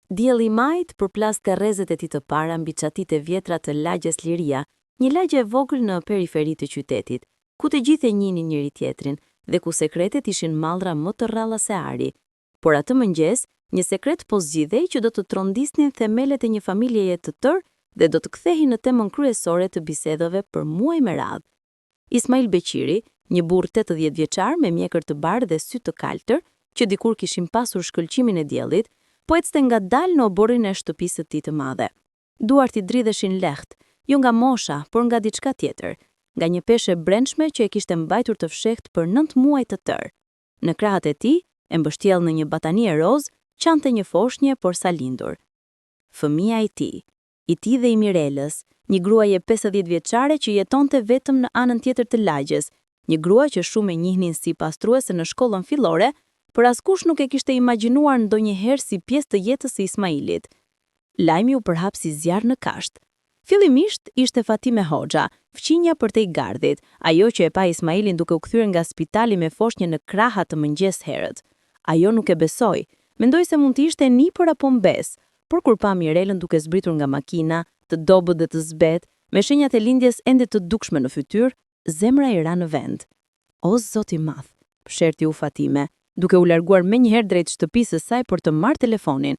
Dielli i majt përplas terrezet e tij të para mbi çatitë e vjetra të lagjes Liria, një lagje e vogël në periferi të qytetit, ku të gjithë e njihnin njëri tjetrin dhe ku sekretet ishin mallra më të rralla se ari. Por atë mëngjes, një sekret po zgjidhej që do të trondisnin themelet e një familjeje të tërë dhe do të kthehin në temën kryesore të bisedave për muaj me radhë. Ismail Beqiri, një burr 80 vjeçar me mjekër të bardhë dhe sy të kaltër, që dikur kishin pasur shkëlqimin e diellit, po ecte ngadalë në oborrin e shtëpisë së tij të madhe. Duart I dridheshin lehtë, jo nga mosha, por nga diçka tjetër, nga një peshë e brendshme që e kishte mbajtur të fshehtë për 9 muaj të tërë. Në krahët e tij, e mbështjell në një batani e rozë, qante një foshnjë por sa lindur. Fëmia I tij dhe I Mirelës, një gruaje 50 vjeçare që jetonte vetëm në anën tjetër të lagjes, një grua që shumë e njihnin si pastruese në shkollën fillore, por askush nuk e kishte imagjinuar ndonjëherë si pjesë të jetës së Ismailit. Lajmi u përhap si zjarr në kasht. Fillimisht ishte Fatime Hoxha, fqinja përtej gardhit, ajo që e pa Ismailin duke u kthyer nga spitali me foshnjë në kraha të mëngjes herët. Ajo nuk e besoi, mendoi se mund të ishte nipër apo mbes, por kur pa Mirelën duke zbritur nga makina, të dobët dhe të zbet, me shenjat e lindjes ende të dukshme në fytyrë, zemra I ra në vend. O Zoti I Madh, psherti u Fatime, duke u larguar menjëherë drejt shtëpisë së saj për të marrë telefonin.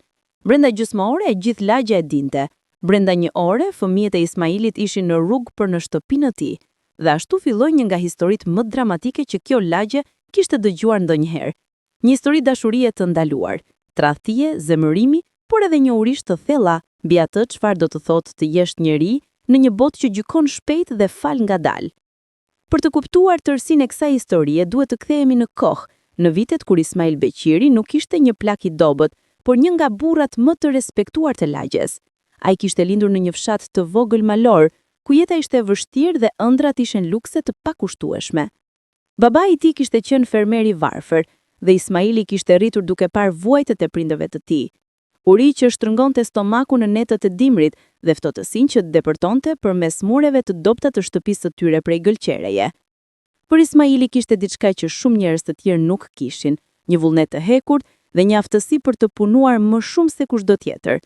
Brenda gjysmë ore e gjithë lagja e dinte. Brenda një ore, fëmijët e Ismailit ishin në rrugë për në shtëpinë e tij. Dhe ashtu filloi një nga historitë më dramatike që kjo lagje kishte dëgjuar ndonjëherë. Një histori dashurie të ndaluar, tradhtie, zemërimi, por edhe një urish të thella mbi atë çfarë do të thotë të jesh njeri në një botë që gjykon shpejt dhe fal ngadalë. Për të kuptuar tërësinë e kësaj historie, duhet të kthehemi në kohë, në vitet kur Ismail Beqiri nuk ishte një plak I dobët, por një nga burrat më të respektuar të lagjes. Ai kishte lindur në një fshat të vogël malor, ku jeta ishte vështirë dhe ëndrat ishin lukse të pakushtueshme. Babai I tij kishte qenë fermer I varfër dhe Ismaili kishte rritur duke parë vuajtët e prindërve të tij. Uri që shtrëngonte stomakun në netët e dimrit dhe ftohtësinë që depërtonte përmes mureve të dobta të shtëpisë së tyre prej gëlqereje. Por Ismaili kishte diçka që shumë njerëz të tjerë nuk kishin, një vullnet të hekurt dhe një aftësi për të punuar më shumë se kushdo tjetër.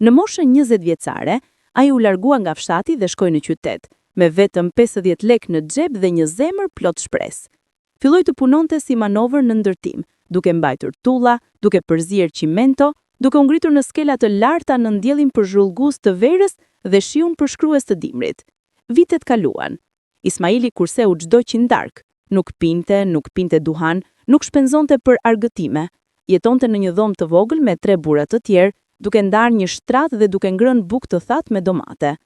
Në moshën 20 vjeçare, ai u largua nga fshati dhe shkoi në qytet, me vetëm 50 lekë në xhep dhe një zemër plot shpresë. Filloi të punonte si manovër në ndërtim, duke mbajtur tulla, duke përzier çimento, duke u ngritur në skela të larta në ndjellin përzhullgues të verës dhe shiun përshkrues të dimrit. Vitet kaluan. Ismaili kurse u çdo qindark, nuk pinte duhan, nuk shpenzonte për argëtime. Jetonte në një dhomë të vogël me 3 burra të tjerë, duke ndarë një shtrat dhe duke ngrënë bukë të thatë me domate.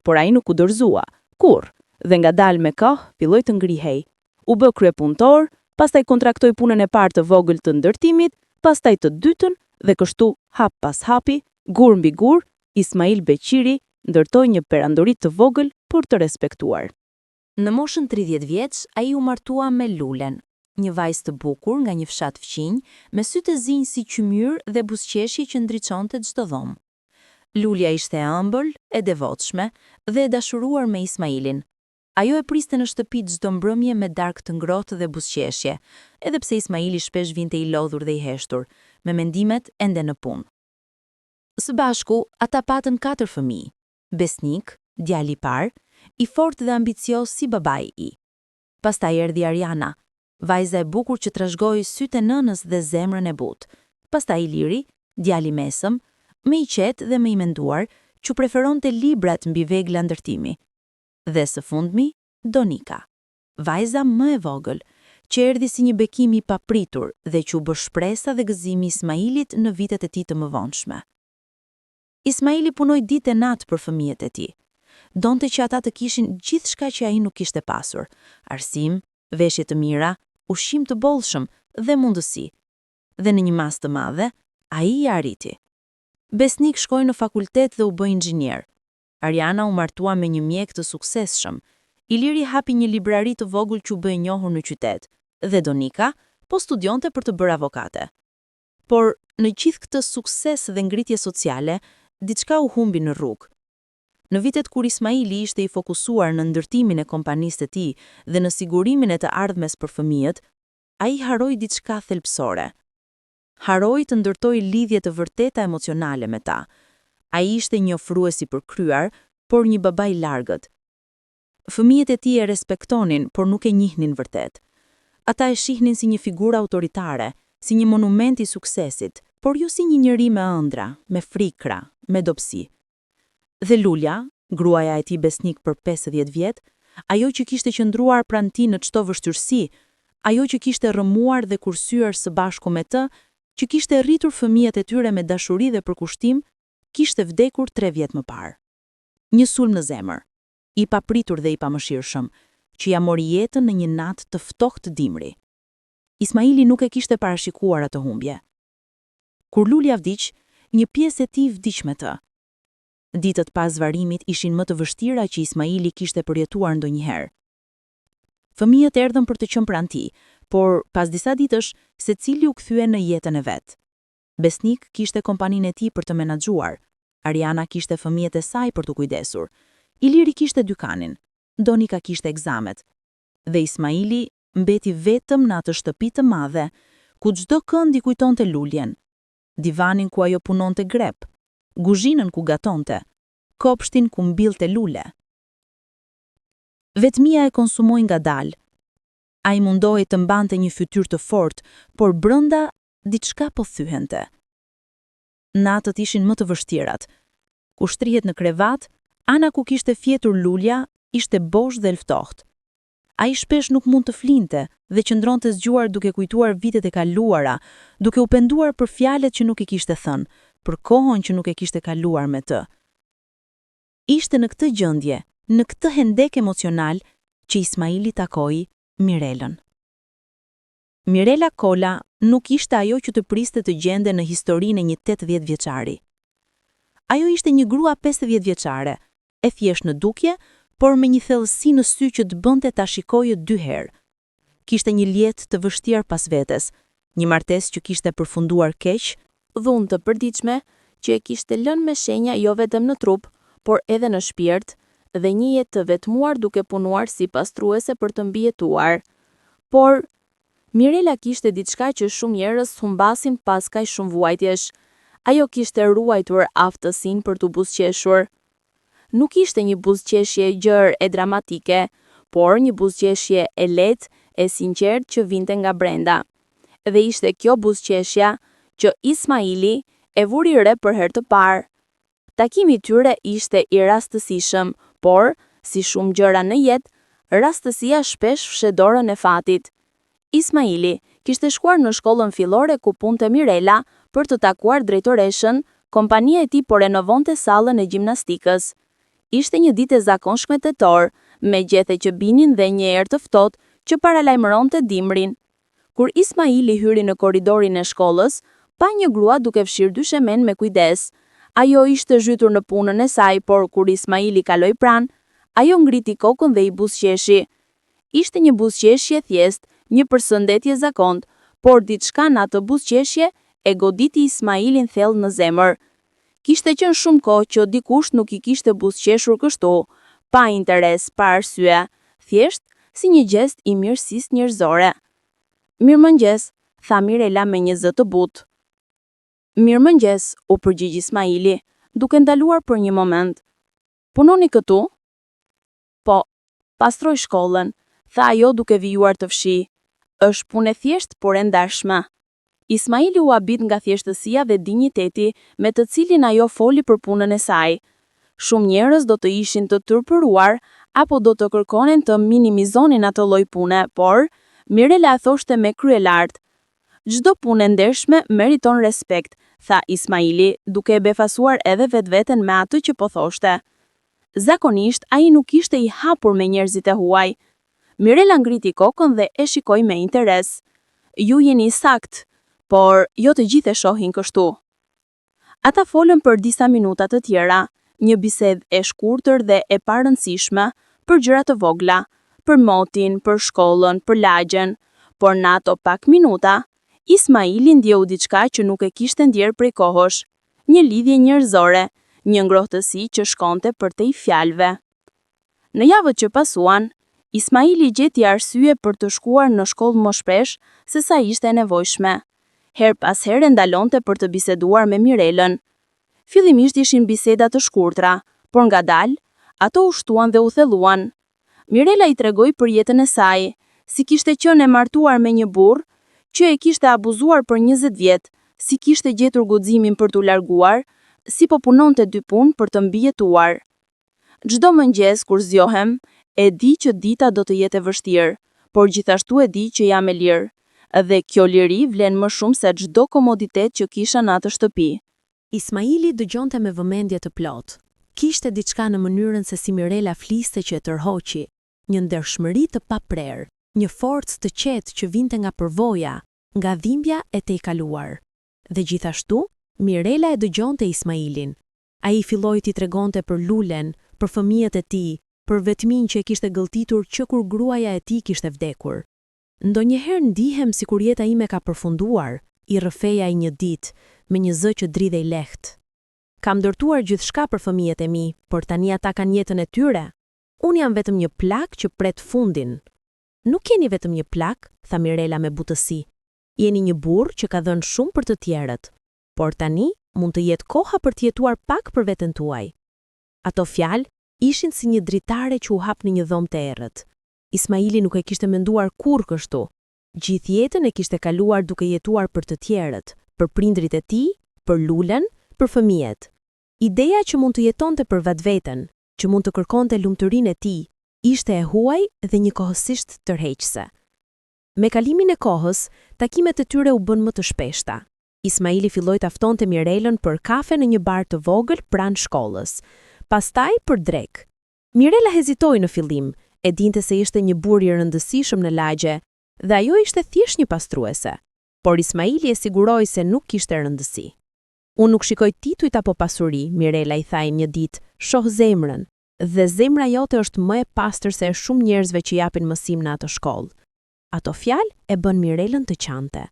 Por ai nuk u dorëzua, kurrë, dhe ngadalë me kohë filloi të ngrihej. U bë kryepunëtor, pastaj kontraktoi punën e parë të vogël të ndërtimit, pastaj të dytën dhe kështu hap pas hapi, gur mbi gur, Ismail Beqiri ndërtoi një perandori të vogël por të respektuar. Në moshën 30 vjeç, ai u martua me Lulen, një vajzë të bukur nga një fshat fqinj, me sy të zinj si qymyr dhe buzëqeshje që ndriçonte çdo dhomë. Lulja ishte e ëmbël, e devotshme dhe e dashuruar me Ismailin. Ajo e priste në shtëpi çdo mbrëmje me darkë të ngrohtë dhe buzëqeshje, edhe pse Ismaili shpesh vinte I lodhur dhe I heshtur, me mendimet ende në punë. Së bashku, ata patën 4 fëmijë, besnik, djali I parë, I fortë dhe ambicioz si babai I. Pastaj erdhi Ariana, vajza e bukur që trashëgoi sytë e nënës dhe zemrën e butë. Pastaj Iliri, djali I mesëm, më I qetë dhe më I menduar, që preferonte librat mbi vegla ndërtimi. Dhe së fundmi, Donika, vajza më e vogël, që erdhi si një bekim I papritur dhe që u bë shpresa dhe gëzimi I Ismailit në vitet e tij të mëvonshme. Ismaili punoi ditë e natë për fëmijët e tij. Donte që ata të kishin gjithçka që ai nuk kishte pasur: arsim, veshje të mira, ushqim të bollshëm dhe mundësi. Dhe në një mas të madhe, ai I arriti. Besnik shkoi në fakultet dhe u bë inxhinier. Ariana u martua me një mjek të suksesshëm. Iliri hapi një librari të vogël që u bë e njohur në qytet, dhe Donika po studionte për të bërë avokate. Por në gjithë këtë sukses dhe ngritje sociale, diçka u humbi në rrugë. Në vitet kur Ismaili ishte I fokusuar në ndërtimin e kompanisë të tij dhe në sigurimin e të ardhmes për fëmijët, ai harroi diçka thelbësore. haroi të ndërtoi lidhje të vërteta emocionale me ta. Ai ishte një ofrues i përkryer, por një baba i largët. Fëmijët e tij e respektonin, por nuk e njihnin vërtet. Ata e shihnin si një figurë autoritare, si një monument i suksesit, por jo si një njeri me ëndra, me frikra, me dobësi. Dhe Lulja, gruaja e tij besnik për 50 vjet, ajo që kishte qëndruar pranë tij në çdo vështirësi, ajo që kishte rrëmuar dhe kursyer së bashku me të, që kishte rritur fëmijët e tyre me dashuri dhe përkushtim, kishte vdekur 3 vjet më parë. Një sulm në zemër, i papritur dhe i pamëshirshëm, që ja mori jetën në një natë të ftohtë dimri. Ismaili nuk e kishte parashikuar atë humbje. Kur Lulja vdiq, një pjesë e tij vdiq me të. Ditët pas zvarimit ishin më të vështira që Ismaili kishte përjetuar ndonjëherë. Fëmijët erdhën për të qenë pranë tij, por pas disa ditësh, secili u kthye në jetën e vet. Besnik kishte kompaninë e tij për të menaxhuar. Ariana kishte fëmijët e saj për të kujdesur. Iliri kishte dykanin. Donika kishte egzamet. Dhe Ismaili mbeti vetëm në atë shtëpi të madhe, ku çdo kënd i kujtonte Luljen. Divanin ku ajo punonte grep, kuzhinën ku gatonte, kopshtin ku mbillte lule. Vetmia e konsumoi ngadalë. Ai mundohej të mbante një fytyrë të fortë, por brenda diçka po thyhente. Natët ishin më të vështirat. Ku shtrihet në krevat, ana ku kishte fjetur Lulja ishte bosh dhe lftoht. Ai shpesh nuk mund të flinte dhe qëndronte zgjuar duke kujtuar vitet e kaluara, duke u penduar për fjalët që nuk i kishte thënë, për kohën që nuk e kishte kaluar me të. Ishte në këtë gjendje, në këtë hendek emocional, që Ismaili takoi Mirelën. Mirela Kola nuk ishte ajo që të priste të gjende në historinë e një 80 vjeçari. Ajo ishte një grua 50 vjeçare, e thjesht në dukje, por me një thellësi në sy që të bënte ta shikoje 2 herë. Kishte një ljetë të vështirë pas vetes, një martesë që kishte përfunduar keq, dhunë të përditshme që e kishte lënë me shenja jo vetëm në trup, por edhe në shpirt, dhe një jetë të vetmuar duke punuar si pastruese për të mbijetuar. Por Mirela kishte diçka që shumë njerëz humbasin pas kaq shumë vuajtjesh. Ajo kishte ruajtur aftësinë për të buzëqeshur. Nuk ishte një buzëqeshje gjerë e dramatike, por një buzëqeshje e lehtë, e sinqertë që vinte nga brenda. Dhe ishte kjo buzëqeshja që Ismaili e vuri re për herë të parë. Takimi i tyre ishte i rastësishëm, por, si shumë gjëra në jetë, rastësia shpesh fshe dorën e fatit. Ismaili kishte shkuar në shkollën fillore ku punte Mirela për të takuar drejtoreshën, kompania e tij po renovonte sallën e gjimnastikës. Ishte një ditë e zakonshme tetor, me gjethe që binin dhe një erë të ftohtë që paralajmëronte dimrin. Kur Ismaili hyri në korridorin e shkollës, pa një grua duke fshirë dyshemen me kujdes. Ajo ishte zhytur në punën e saj, por kur Ismaili kaloi pranë, ajo ngriti kokën dhe i buzëqeshi. Ishte një buzëqeshje thjesht, një përshëndetje zakont, por diçka në atë buzëqeshje e goditi Ismailin thellë në zemër. Kishte qenë shumë kohë që dikush nuk i kishte buzëqeshur kështu, pa interes, pa arsye, thjesht si një gjest i mirësisë njerëzore. Mirëmëngjes, tha Mirela me një zë të butë. Mirëmëngjes, u përgjigj Ismaili, duke ndaluar për një moment. Punoni këtu? Po, pastroj shkollën, tha ajo duke vijuar të fshi. Është punë e thjeshtë, por e ndarshme. Ismaili u habit nga thjeshtësia dhe dinjiteti me të cilin ajo foli për punën e saj. Shumë njerëz do të ishin të turpëruar apo do të kërkonin të minimizonin atë lloj pune, por Mirela thoshte me krye lart. Çdo punë e ndershme meriton respekt, tha Ismaili, duke e befasuar edhe vetveten me atë që po thoshte. Zakonisht ai nuk ishte i hapur me njerëzit e huaj. Mirela ngriti kokën dhe e shikoi me interes. Ju jeni sakt, por jo të gjithë e shohin kështu. Ata folën për disa minuta të tjera, një bisedë e shkurtër dhe e parëndësishme për gjëra të vogla, për motin, për shkollën, për lagjen, por në ato pak minuta, Ismaili ndjeu diçka që nuk e kishte ndjer prej kohësh, një lidhje njerëzore, një ngrohtësi që shkonte përtej fjalëve. Në javët që pasuan, Ismaili gjeti arsye për të shkuar në shkollë më shpesh se sa ishte e nevojshme. Her pas here ndalonte për të biseduar me Mirelën. Fillimisht ishin biseda të shkurtra, por ngadalë, ato u shtuan dhe u thelluan. Mirela i tregoi për jetën e saj, si kishte qenë e martuar me një burr që e kishte abuzuar për 20 vjet, si kishte gjetur guximin për t'u larguar, si po punonte 2 punë për të mbijetuar. Çdo mëngjes kur zgjohem, e di që dita do të jetë e vështirë, por gjithashtu e di që jam e lirë, dhe kjo liri vlen më shumë se çdo komoditet që kisha në atë shtëpi. Ismaili dëgjonte me vëmendje të plot. Kishte diçka në mënyrën se si Mirela fliste që e tërhoqi, një ndershmëri të paprerë, një forcë të qetë që vinte nga përvoja, nga dhimbja e te i kaluar. Dhe gjithashtu, Mirela e dëgjonte Ismailin. Ai filloi t'i tregonte për lulen, për fëmijët e tij, për vetmin që e kishte gëlltitur që kur gruaja e tij kishte vdekur. Ndonjëherë ndihem sikur jeta ime ka përfunduar, i rrëfeja i një ditë, me një zë që dridhej lehtë. Kam ndërtuar gjithçka për fëmijët e mi, por tani ata kanë jetën e tyre. Unë jam vetëm një plak që pret fundin. Nuk jeni vetëm një plak, tha Mirela me butësi. Jeni një burr që ka dhënë shumë për të tjerët, por tani mund të jetë koha për të jetuar pak për veten tuaj. Ato fjalë ishin si një dritare që u hap në një dhomë të errët. Ismaili nuk e kishte menduar kurrë kështu. Gjithë jetën e kishte kaluar duke jetuar për të tjerët, për prindrit e tij, për lulen, për fëmijët. Ideja që mund të jetonte për vetveten, që mund të kërkonte lumturinë e tij, ishte e huaj dhe njëkohësisht tërheqëse. Me kalimin e kohës, takimet e tyre u bën më të shpeshta. Ismaili filloi ta ftonte Mirelën për kafe në një bar të vogël pranë shkollës, pastaj për drek. Mirela hezitoi në fillim, e dinte se ishte një burr i rëndësishëm në lagje, dhe ajo ishte thjesht një pastruese. Por Ismaili e siguroi se nuk kishte rëndësi. Unë nuk shikoj titujt apo pasuri, Mirela i tha një ditë, shoh zemrën, dhe zemra jote është më e pastër se e shumë njerëzve që japin mësim në atë shkollë. Ato fjalë e bën Mirelën të qante.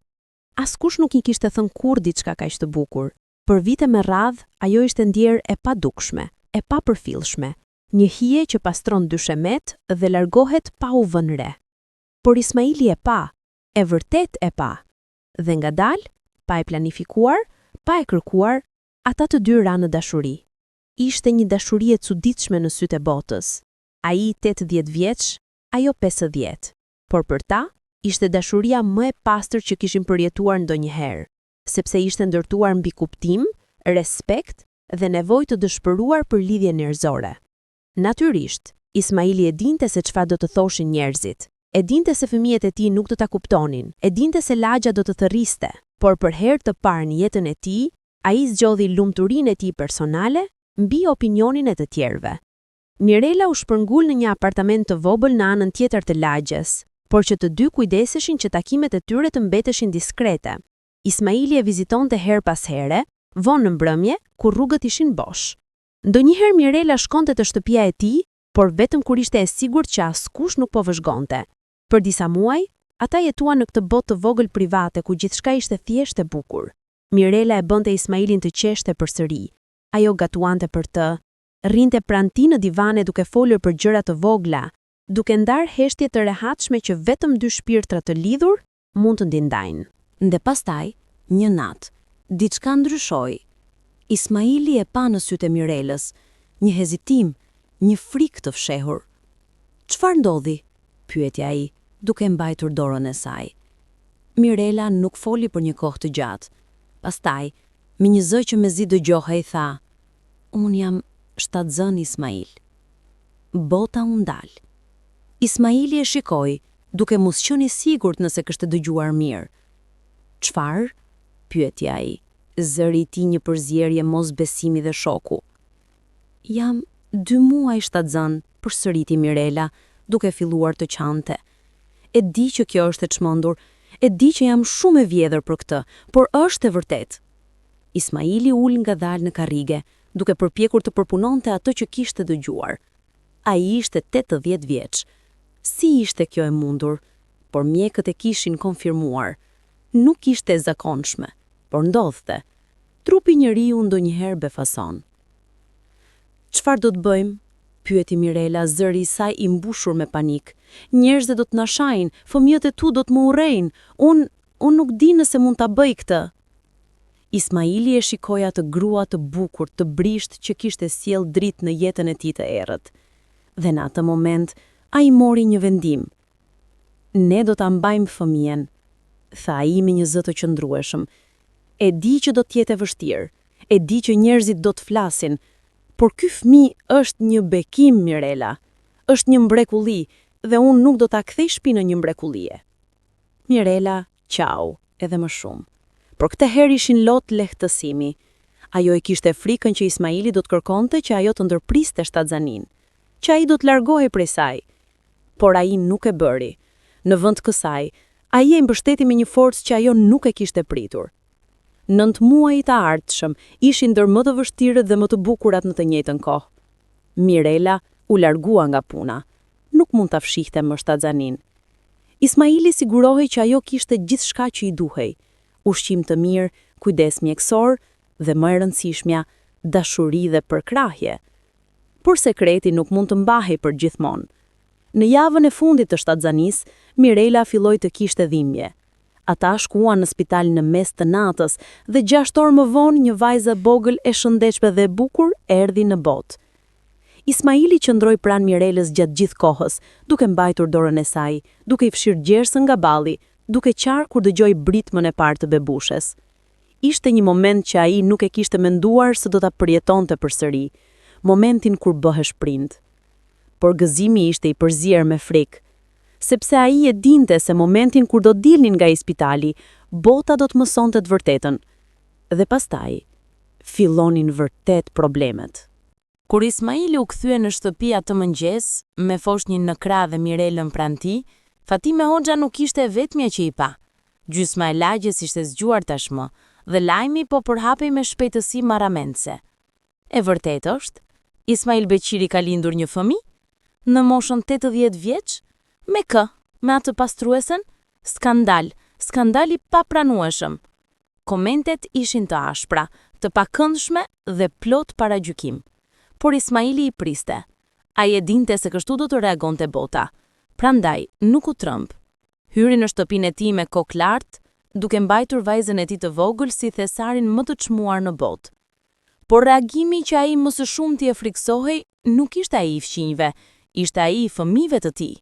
Askush nuk i kishte thënë kurrë diçka kaq të bukur. Për vite me radhë, ajo ishte ndjerë e padukshme, e papërfillshme, një hije që pastron dyshemet dhe largohet pa u vënë re. Por Ismaili e pa, e vërtet e pa. Dhe ngadalë, pa e planifikuar, pa e kërkuar, ata të dy ranë në dashuri. Ishte një dashuri e çuditshme në sytë e botës. Ai 80 vjeç, ajo 50. Por për ta, ishte dashuria më e pastër që kishin përjetuar ndonjëherë, sepse ishte ndërtuar mbi kuptim, respekt dhe nevojë të dëshpëruar për lidhje njerëzore. Natyrisht, Ismaili e dinte se çfarë do të thoshin njerëzit. E dinte se fëmijët e tij nuk do ta kuptonin, e dinte se lagja do të thërriste, por për herë të parë në jetën e tij, ai zgjodhi lumturinë e tij personale mbi opinionin e të tjerëve. Mirela u shpërngul në një apartament të vogël në anën tjetër të lagjes, por që të dy kujdeseshin që takimet e tyre të mbeteshin diskrete. Ismaili e vizitonte her pas here, vonë në mbrëmje, kur rrugët ishin bosh. Ndonjëherë Mirela shkonte te shtëpia e tij, por vetëm kur ishte e sigurt që askush nuk po vëzhgonte. Për disa muaj, ata jetuan në këtë botë të vogël private ku gjithçka ishte thjesht e bukur. Mirela e bënte Ismailin të qeshte përsëri. Ajo gatuante për të, rrinte pranë tij në divane duke folur për gjëra të vogla, duke ndarë heshtje të rehatshme që vetëm dy shpirtra të lidhur mund të ndindajnë. Nde pastaj, një natë, diçka ndryshoi. Ismaili e pa në sytë e Mirelës, një hezitim, një frikë të fshehur. "Çfarë ndodhi?" pyeti ai, duke mbajtur dorën e saj. Mirela nuk foli për një kohë të gjatë. Pastaj, me një zë që mezi dëgjohej, tha: "Unë jam shtatzën Ismail." Bota u ndal. Ismaili e shikoi, duke mos qenë i sigurt nëse kishte dëgjuar mirë. "Çfarë?" pyeti ai, zëri i tij një përzierje mosbesimi dhe shoku. "Jam 2 muaj shtatzën", përsëriti Mirela, duke filluar të qante. "E di që kjo është e çmendur, e di që jam shumë e vjedhur për këtë, por është e vërtet." Ismaili ul ngadalë në karrige, duke përpjekur të përpunonte atë që kishte dëgjuar. Ai ishte 80 vjeç. Si ishte kjo e mundur? Por mjekët e kishin konfirmuar. Nuk ishte e zakonshme, por ndodhte. Trupi njeriu ndonjëherë befason. "Çfarë do të bëjmë?" pyeti Mirela, zëri i saj i mbushur me panik. "Njerëzit do të na shajnë, fëmijët e tu do të më urrejnë. unë nuk di nëse mund ta bëj këtë." Ismaili e shikoi atë grua të bukur, të brisht që kishte sjell dritë në jetën e tij të errët. Dhe në atë moment, ai mori një vendim. "Ne do ta mbajmë fëmijën," tha ai me një zë të qëndrueshëm. "E di që do të jetë e vështirë, e di që njerëzit do të flasin, por ky fëmijë është një bekim, Mirela. Është një mrekulli dhe unë nuk do ta kthej shtëpinë në një mrekullie." Mirela qau, edhe më shumë. Por këtë herë ishin lot lehtësimi. Ajo e kishte frikën që Ismaili do të kërkonte që ajo të ndërpriste shtatzanin, që ai do të largohej prej saj. Por ai nuk e bëri. Në vend kësaj, ai e mbështeti me një forcë që ajo nuk e kishte pritur. 9 muaj të ardhshëm ishin ndër më të vështirët dhe më të bukurat në të njëjtën kohë. Mirela u largua nga puna. Nuk mund ta fshihte më shtatzanin. Ismaili sigurohej që ajo kishte gjithçka që i duhej: ushqim të mirë, kujdes mjekësor dhe më e rëndësishmja, dashuri dhe përkrahje. Por sekreti nuk mund të mbahej për gjithmonë. Në javën e fundit të shtatzanisë, Mirela filloi të kishte dhimbje. Ata shkuan në spital në mes të natës dhe 6 orë më vonë një vajzë e vogël e shëndetshme dhe e bukur erdhi në botë. Ismaili qëndroi pranë Mirelës gjatë gjithë kohës, duke mbajtur dorën e saj, duke i fshirë gjersën nga balli, duke qarë kur dëgjoi britmën e parë të bebushes. Ishte një moment që ai nuk e kishte menduar se do ta përjetonte përsëri, momentin kur bëhesh prind. Por gëzimi ishte i përzier me frikë, sepse ai e dinte se momentin kur do dilnin nga spitali, bota do të mësonte të vërtetën. Dhe pastaj fillonin vërtet problemet. Kur Ismaili u kthye në shtëpi atë mëngjes, me foshnjën në krah dhe Mirelën pranë tij, Fatime Hoxha nuk ishte e vetmja që i pa. Gjysma e lagjes ishte zgjuar tashmë dhe lajmi po përhapej me shpejtësi marramendse. E vërtet është, Ismail Beqiri ka lindur një fëmijë në moshën 80 vjeç, me kë? Me atë pastruesen? Skandal i papranueshëm. Komentet ishin të ashpra, të pakëndshme dhe plot paragjykim. Por Ismaili i priste. Ai e dinte se kështu do të reagonte bota. Prandaj nuk u tremb. Hyri në shtëpinë e tij me kokë lart, duke mbajtur vajzën e tij të vogël si thesarin më të çmuar në botë. Por reagimi që ai më së shumti e friksohej nuk ishte ai i fqinjve, ishte ai i fëmijëve të tij.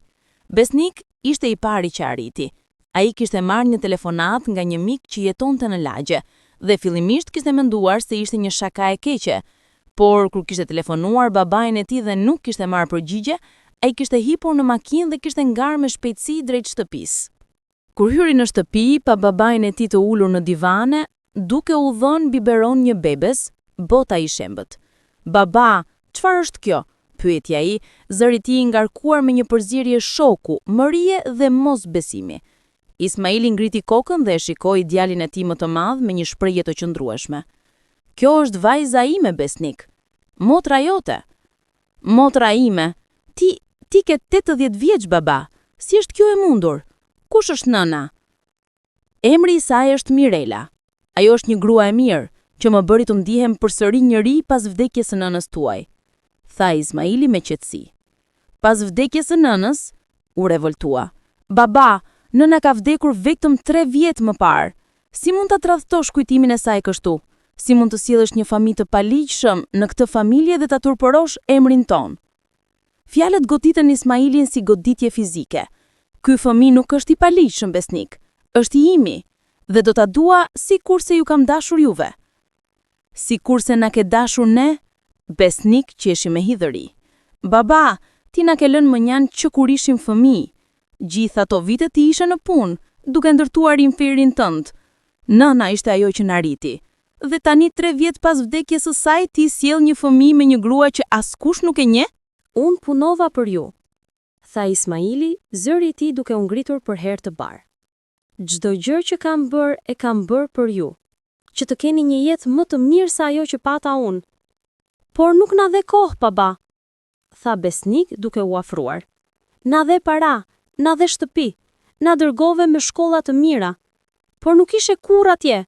Besnik ishte i pari që arriti. Ai kishte marrë një telefonat nga një mik që jetonte në lagje dhe fillimisht kishte menduar se ishte një shaka e keqe, por kur kishte telefonuar babain e tij dhe nuk kishte marrë përgjigje, ai kishte hipur në makinë dhe kishte ngarë me shpejtësi drejt shtëpisë. Kur hyri në shtëpi pa babain e tij të ulur në divane, duke u dhënë biberon një bebes, bota i shembët. "Baba, çfarë është kjo?" pyeti ai, zëri i tij ngarkuar me një përzierje shoku, mërie dhe mosbesimi. Ismaili ngriti kokën dhe e shikoi djalin e tij më të madh me një shprehje të qëndrueshme. "Kjo është vajza ime, Besnik. Motra jote." "Motra ime? Ti ke 80 vjeç, baba. Si është kjo e mundur? Kush është nëna?" "Emri i saj është Mirela. Ajo është një grua e mirë, që më bëri të ndihem përsëri njëri pas vdekjes së nënës tuaj," tha Ismaili me qetësi. "Pas vdekjes së nënës?" u revoltua. "Baba, nëna ka vdekur vetëm 3 vjet më parë. Si mund ta tradhtosh kujtimin e saj kështu? Si mund të sjellësh një familje të paligjshëm në këtë familje dhe ta turpërosh emrin ton?" Fjalët goditën Ismailin si goditje fizike. "Ky fëmijë nuk është i paligjshëm, Besnik, është i imi dhe do ta dua sikurse ju kam dashur juve." "Sikurse na ke dashur ne?" Besnik qeshi me hidhëri. "Baba, ti na ke lënë mënjan që kur ishim fëmijë. Gjithë ato vite ti ishe në punë, duke ndërtuar inferin tënd. Nëna ishte ajo që na rriti. Dhe tani 3 vjet pas vdekjes së saj ti sjell një fëmijë me një grua që askush nuk e njeh?" "Unë punova për ju," tha Ismaili, zëri i tij duke u ngritur për herë të parë. "Çdo gjë që kam bërë e kam bërë për ju, që të keni një jetë më të mirë se ajo që pata unë." "Por nuk na dhe kohë, baba," tha Besnik duke u afruar. "Na dhe para, na dhe shtëpi, na dërgove me shkolla të mira, por nuk ishe kurrë atje.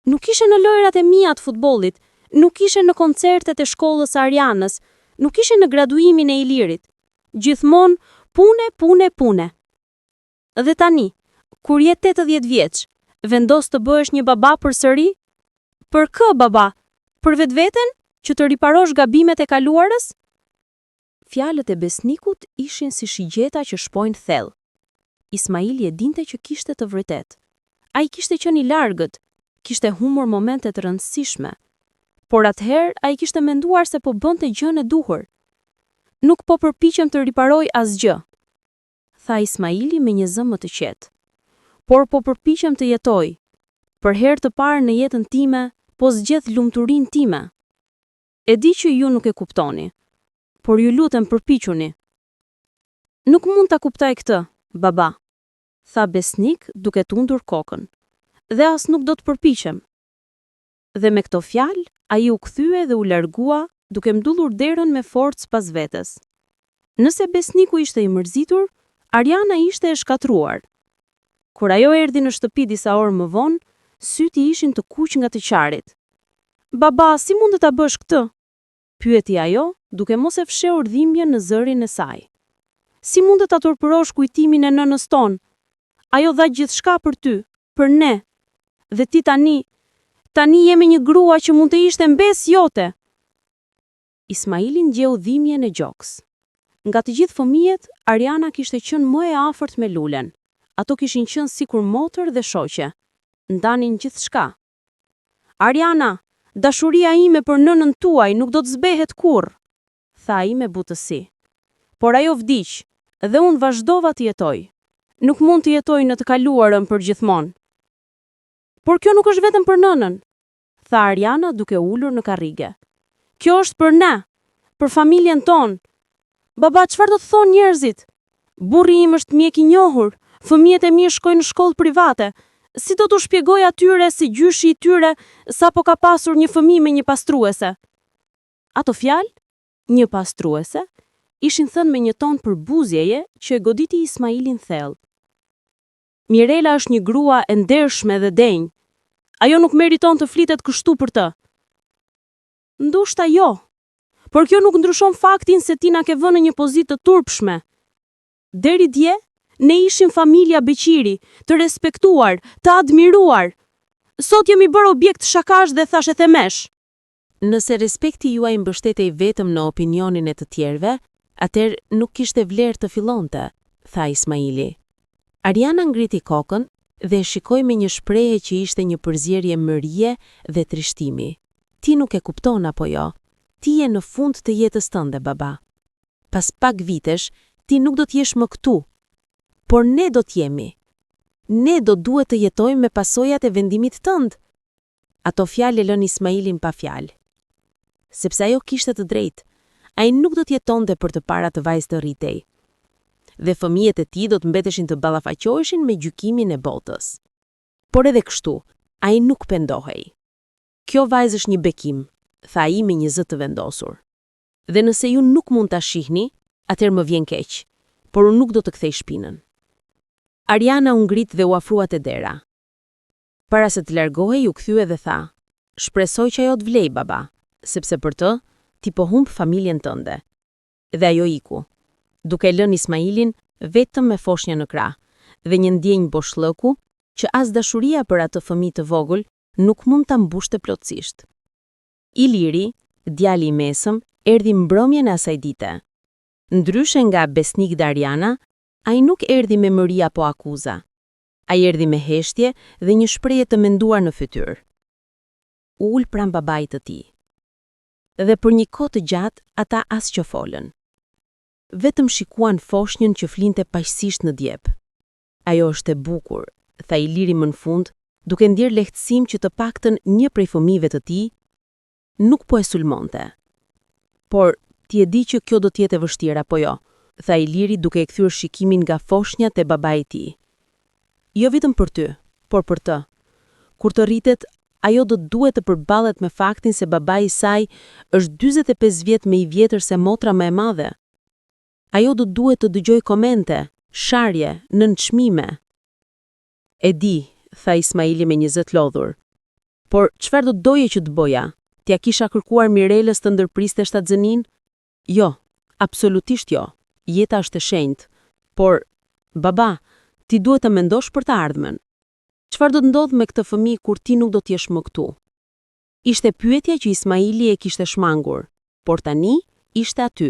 Nuk ishe në lojrat e mia të futbollit, nuk ishe në koncertet e shkollës Arianës, nuk ishe në graduimin e Ilirit. Gjithmonë pune. Dhe tani, Kur je 80 vjeç, vendos të bëhesh një baba përsëri? Për kë, baba? Për vetveten? Që të riparosh gabimet e kaluarës? Fjalët e besnikut ishin si shigjeta që shpojnë thellë. Ismaili e dinte që kishte të vërtetë. Ai kishte qenë i largët, kishte humbur momente të rëndësishme. Por atëherë ai kishte menduar se po bënte gjën e duhur. Nuk po përpiqem të riparoj asgjë, tha Ismaili me një zëmë të qetë. Por po përpiqem të jetoj. Për herë të parë në jetën time, po zgjedh lumturinë time. E di që ju nuk e kuptoni, por ju lutem përpiquni. Nuk mund ta kuptoj këtë, baba, tha besnik duke tundur kokën. Dhe as nuk do të përpiqem. Dhe me këto fjalë, ai u kthye dhe u largua, duke mbyllur derën me forcë pas vetes. Nëse besniku ishte i mërzitur, Ariana ishte e shkatruar. Kur ajo erdhi në shtëpi disa orë më vonë, syti ishin të kuq nga të qarit. Baba, si mund të ta bësh këtë? Pyeti ajo, duke mos e fshehur dhimbjen në zërin e saj. Si mund të ta turpërosh kujtimin e nënës tonë? Ajo dha gjithçka për ty, për ne. Dhe ti tani jemi një grua që mund të ishte mbes jote. Ismaili ngjeu dhimbjen e gjoks. Nga të gjithë fëmijët, Ariana kishte qenë më e afërt me Lulen. Ato kishin qenë sikur motër dhe shoqe. Ndanin gjithçka. Ariana, dashuria ime për nënën tuaj nuk do të zbehet kurrë, tha ai me butësi. Por ajo vdiq, dhe unë vazhdova të jetoj. Nuk mund të jetoj në të kaluarën për gjithmonë. Por kjo nuk është vetëm për nënën, tha Ariana duke ulur në karrige. Kjo është për ne, për familjen tonë. Baba, çfarë do të thonë njerëzit? Burri im është mjek i njohur, fëmijët e mi shkojnë në shkollë private. Si do t'u shpjegoj atyre si gjyshi i tyre sapo ka pasur një fëmijë me një pastruese? Ato fjalë, një pastruese, ishin thënë me një ton përbuzjeje që e goditi Ismailin thellë. Mirela është një grua e ndershme dhe denjë. Ajo nuk meriton të flitet kështu për të. Ndoshta jo, por kjo nuk ndryshon faktin se ti na ke vënë në një pozitë të turpshme. Deri dje, ne ishim familja Beqiri, të respektuar, të admiruar. Sot jemi bërë objekt shakash dhe thashe themesh. Nëse respekti juaj mbështetej vetëm në opinionin e të tjerëve, atëherë nuk kishte vlerë të fillonte, tha Ismaili. Ariana ngriti kokën dhe shikoi me një shprehje që ishte një përzierje mërie dhe trishtimi. Ti nuk e kupton apo jo? Ti je në fund të jetës tënde, baba. Pas pak vitesh, ti nuk do t'jesh më këtu. Por ne do t'jemi. Ne do duhet të jetojmë me pasojat e vendimit tënd. Ato fjalë e lën Ismailin pa fjalë. Sepse ajo kishte të drejtë, ai nuk do t'jetonte për të para të vajzë të rritej. Dhe fëmijët e tij do të mbeteshin të ballafaqoheshin me gjykimin e botës. Por edhe kështu, ai nuk pendohej. Kjo vajzë është një bekim, tha ai me një zë të vendosur. Dhe nëse ju nuk mund ta shihni, atëherë më vjen keq, por unë nuk do të kthej shpinën. Ariana u ngrit dhe u afrua te dera. Para se të largohej, u kthye dhe tha: "Shpresoj që ajo të vlej, baba, sepse për të, ti po humb familjen tënde." Dhe ajo iku, duke lënë Ismailin vetëm me foshnjë në krah dhe një ndjenjë boshllëku që as dashuria për atë fëmijë të vogël nuk mund ta mbushte plotësisht. Iliri, djali i mesëm, erdhi mbrëmjen e asaj dite. Ndryshe nga besnik dhe Ariana, ai nuk erdhi me mëri apo akuza. Ai erdhi me heshtje dhe një shprehje të menduar në fytyrë. U ul pranë babait të tij. Dhe për një kohë të gjatë ata as që folën. Vetëm shikuan foshnjën që flinte paqësisht në djep. Ajo është e bukur, tha Iliri më në fund, duke ndjer lehtësim që të paktën një prej fëmijëve të tij nuk po e sulmonte. Por ti e di që kjo do të jetë e vështirë apo jo? Tha Iliri duke e kthyer shikimin nga foshnja te babai i tij. Jo vetëm për ty, por për të. Kur të rritet, ajo do duhet të përballet me faktin se babai i saj është 45 vjet më i vjetër se motra më e madhe. Ajo do duhet të dëgjoj komente, sharje, nënçmime. E di, tha Ismaili me një zë të lodhur. Por çfarë do doje që të bëja? T'ja kisha kërkuar Mirelës të ndërpriste shtatzënin? Jo, absolutisht jo. Jeta është e shenjtë. Por, baba, Ti duhet të mendosh për të ardhmen. Çfarë do të ndodhë me këtë fëmijë kur ti nuk do të jesh më këtu? Ishte pyetja që Ismaili e kishte shmangur, por tani ishte aty,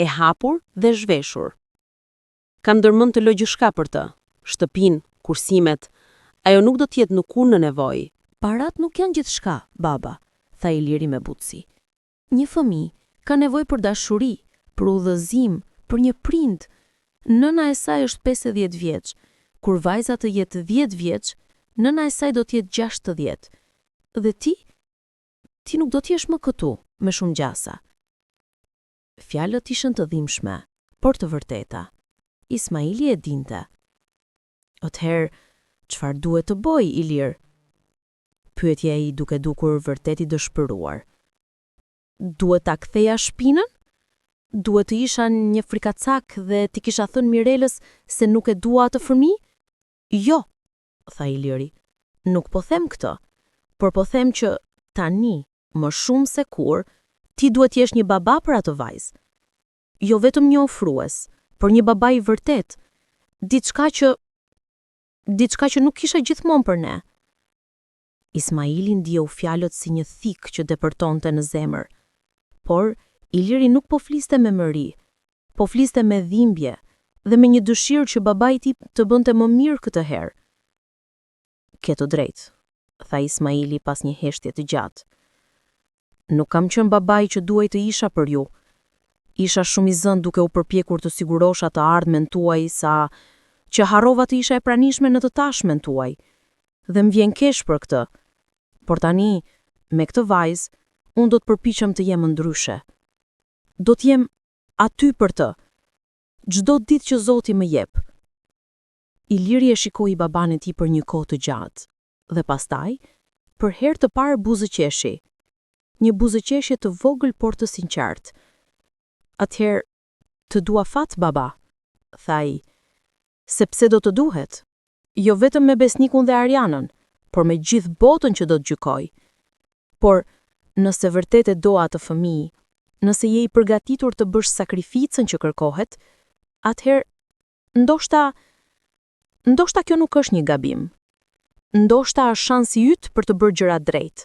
e hapur dhe zhveshur. Kam ndërmend të logjishka për të, shtëpinë, kursimet, ajo nuk do të jetë nuk unë në nevojë. Parat nuk janë gjithçka, baba, tha Iliri me butësi. Një fëmijë ka nevojë për dashuri, për udhëzim, për një prind. Nëna e saj është 50 vjeç. Kur vajza të jetë 10 vjeç, nëna e saj do të jetë 60. Dhe ti nuk do të jesh më këtu, me shumë gjasa. Fjalët ishin të dhimbshme, por të vërteta. Ismaili e dinte. Atëherë, çfarë duhet të bëj, Ilir? Pyetje ai duke dukur vërtet i dëshpëruar. Duhet ta ktheja shpinën? Duhet të isha një frikacak dhe ti kisha thënë Mirelës se nuk e dua atë fëmijë? Jo, tha Iliri. Nuk po them këtë, por po them që tani, më shumë se kur, ti duhet jesh një baba për atë vajzë. Jo vetëm një ofrues, por një baba i vërtet. Diçka që nuk kisha gjithmonë për ne. Ismaili ndieu fjalët si një thik që depërtonte në zemër. Por Iliri nuk po fliste me mëri, po fliste me dhimbje dhe me një dëshirë që babai i tij të bënte më mirë këtë herë. Ke të drejtë, tha Ismaili pas një heshtje të gjatë. Nuk kam qenë babai që duhej të isha për ju. Isha shumë i zënë duke u përpjekur të sigurosha të ardhmen tuaj sa që harrova të isha e pranishme në të tashmen tuaj. Dhe më vjen keq për këtë. Por tani, me këtë vajzë, unë do të përpiqem të jem ndryshe. Do të jem aty për të, çdo ditë që Zoti më jep. Iliri e shikoi baban e tij për një kohë të gjatë, dhe pastaj, për herë të parë buzëqeshi. Një buzëqeshje të vogël por të sinqartë. Atëherë, të dua fat, baba, tha ai. Sepse do të duhet. Jo vetëm me besnikun dhe Arianën, por me gjithë botën që do të gjykoj. Por, nëse vërtet e do atë fëmijë, nëse je i përgatitur të bësh sakrificën që kërkohet, atëherë, ndoshta kjo nuk është një gabim. Ndoshta është shansi yt për të bërë gjëra drejt.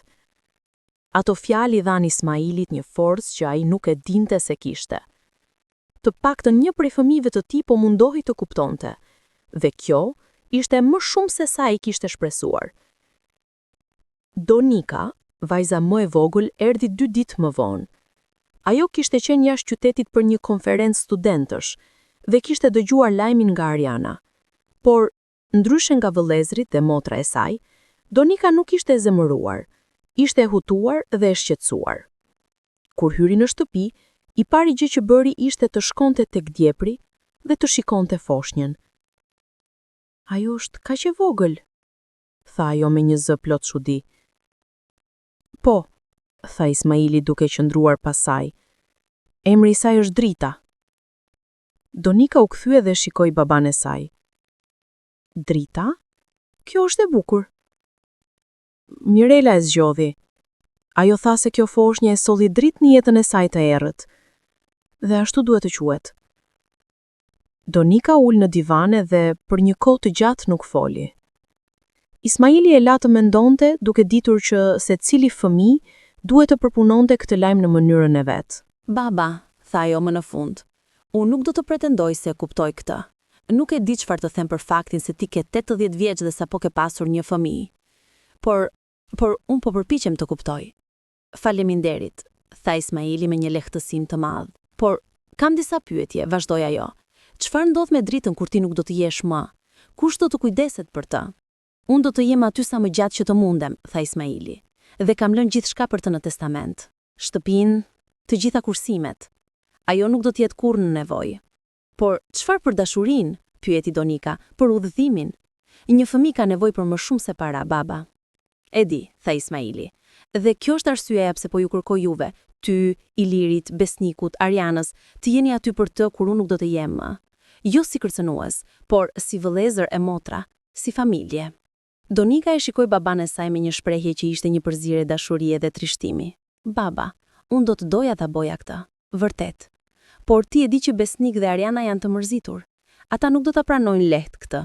Ato fjalë i dhan Ismailit një forcë që ai nuk e dinte se kishte. Të paktën një prej fëmijëve të tij po mundohej të kuptonte, dhe kjo ishte më shumë se sa i kishte shpresuar. Donika, vajza më e vogël, erdhi 2 ditë më vonë. Ajo kishte qenë jashtë qytetit për një konferencë studentësh dhe kishte dëgjuar lajmin nga Ariana. Por, ndryshe nga vëllezrit dhe motra e saj, Donika nuk ishte e zemëruar, ishte e hutuar dhe e shqetësuar. Kur hyri në shtëpi, i pari gjë që bëri ishte të shkonte tek djepri dhe të shikonte foshnjën. Ajo është kaq e vogël, tha ajo me një zë plot çudi. Po, tha Ismaili duke qëndruar pas saj. Emri i saj është Drita. Donika u kthye dhe shikoi baban e saj. Drita? Kjo është e bukur. Mirela e zgjodhi. Ajo tha se kjo foshnjë e solli dritë në jetën e saj të errët. Dhe ashtu duhet të quhet. Donika ul në divane dhe për një kohë të gjatë nuk foli. Ismaili e la të mendonte duke ditur që secili fëmijë duhet të përpunonte këtë lajm në mënyrën e vet. Baba, tha ajo më në fund, unë nuk do të pretendoj se kuptoj këtë. Nuk e di çfarë të them për faktin se ti ke 80 vjeç dhe sapo ke pasur një fëmijë. Por unë po përpiqem të kuptoj. Faleminderit, tha Ismaili me një lehtësim të madh. Por kam disa pyetje, vazhdoi ajo. Çfarë ndodh me Dritën kur ti nuk do të jesh më? Kush do të kujdeset për të? Unë do të jem aty sa më gjatë që të mundem, tha Ismaili. Dhe kam lënë gjithçka për të në testament. Shtëpinë, të gjitha kursimet. Ajo nuk do të jetë kurrë në nevojë. Por çfarë për dashurinë? Pyeti Donika, për udhëzimin. Një fëmijë ka nevojë për më shumë se para, baba. E di, tha Ismaili. Dhe kjo është arsyeja pse po ju kërkoj juve, ty, Ilirit, Besnikut, Arianës, të jeni aty për të kur unë nuk do të jem më. Jo si kërcënues, por si vëllezër e motra, si familje. Donika e shikoi baban e saj me një shprehje që ishte një përzierje dashurie dhe trishtimi. Baba, unë do të doja ta boja këtë, vërtet. Por ti e di që Besnik dhe Ariana janë të mërzitur. Ata nuk do ta pranojnë lehtë këtë.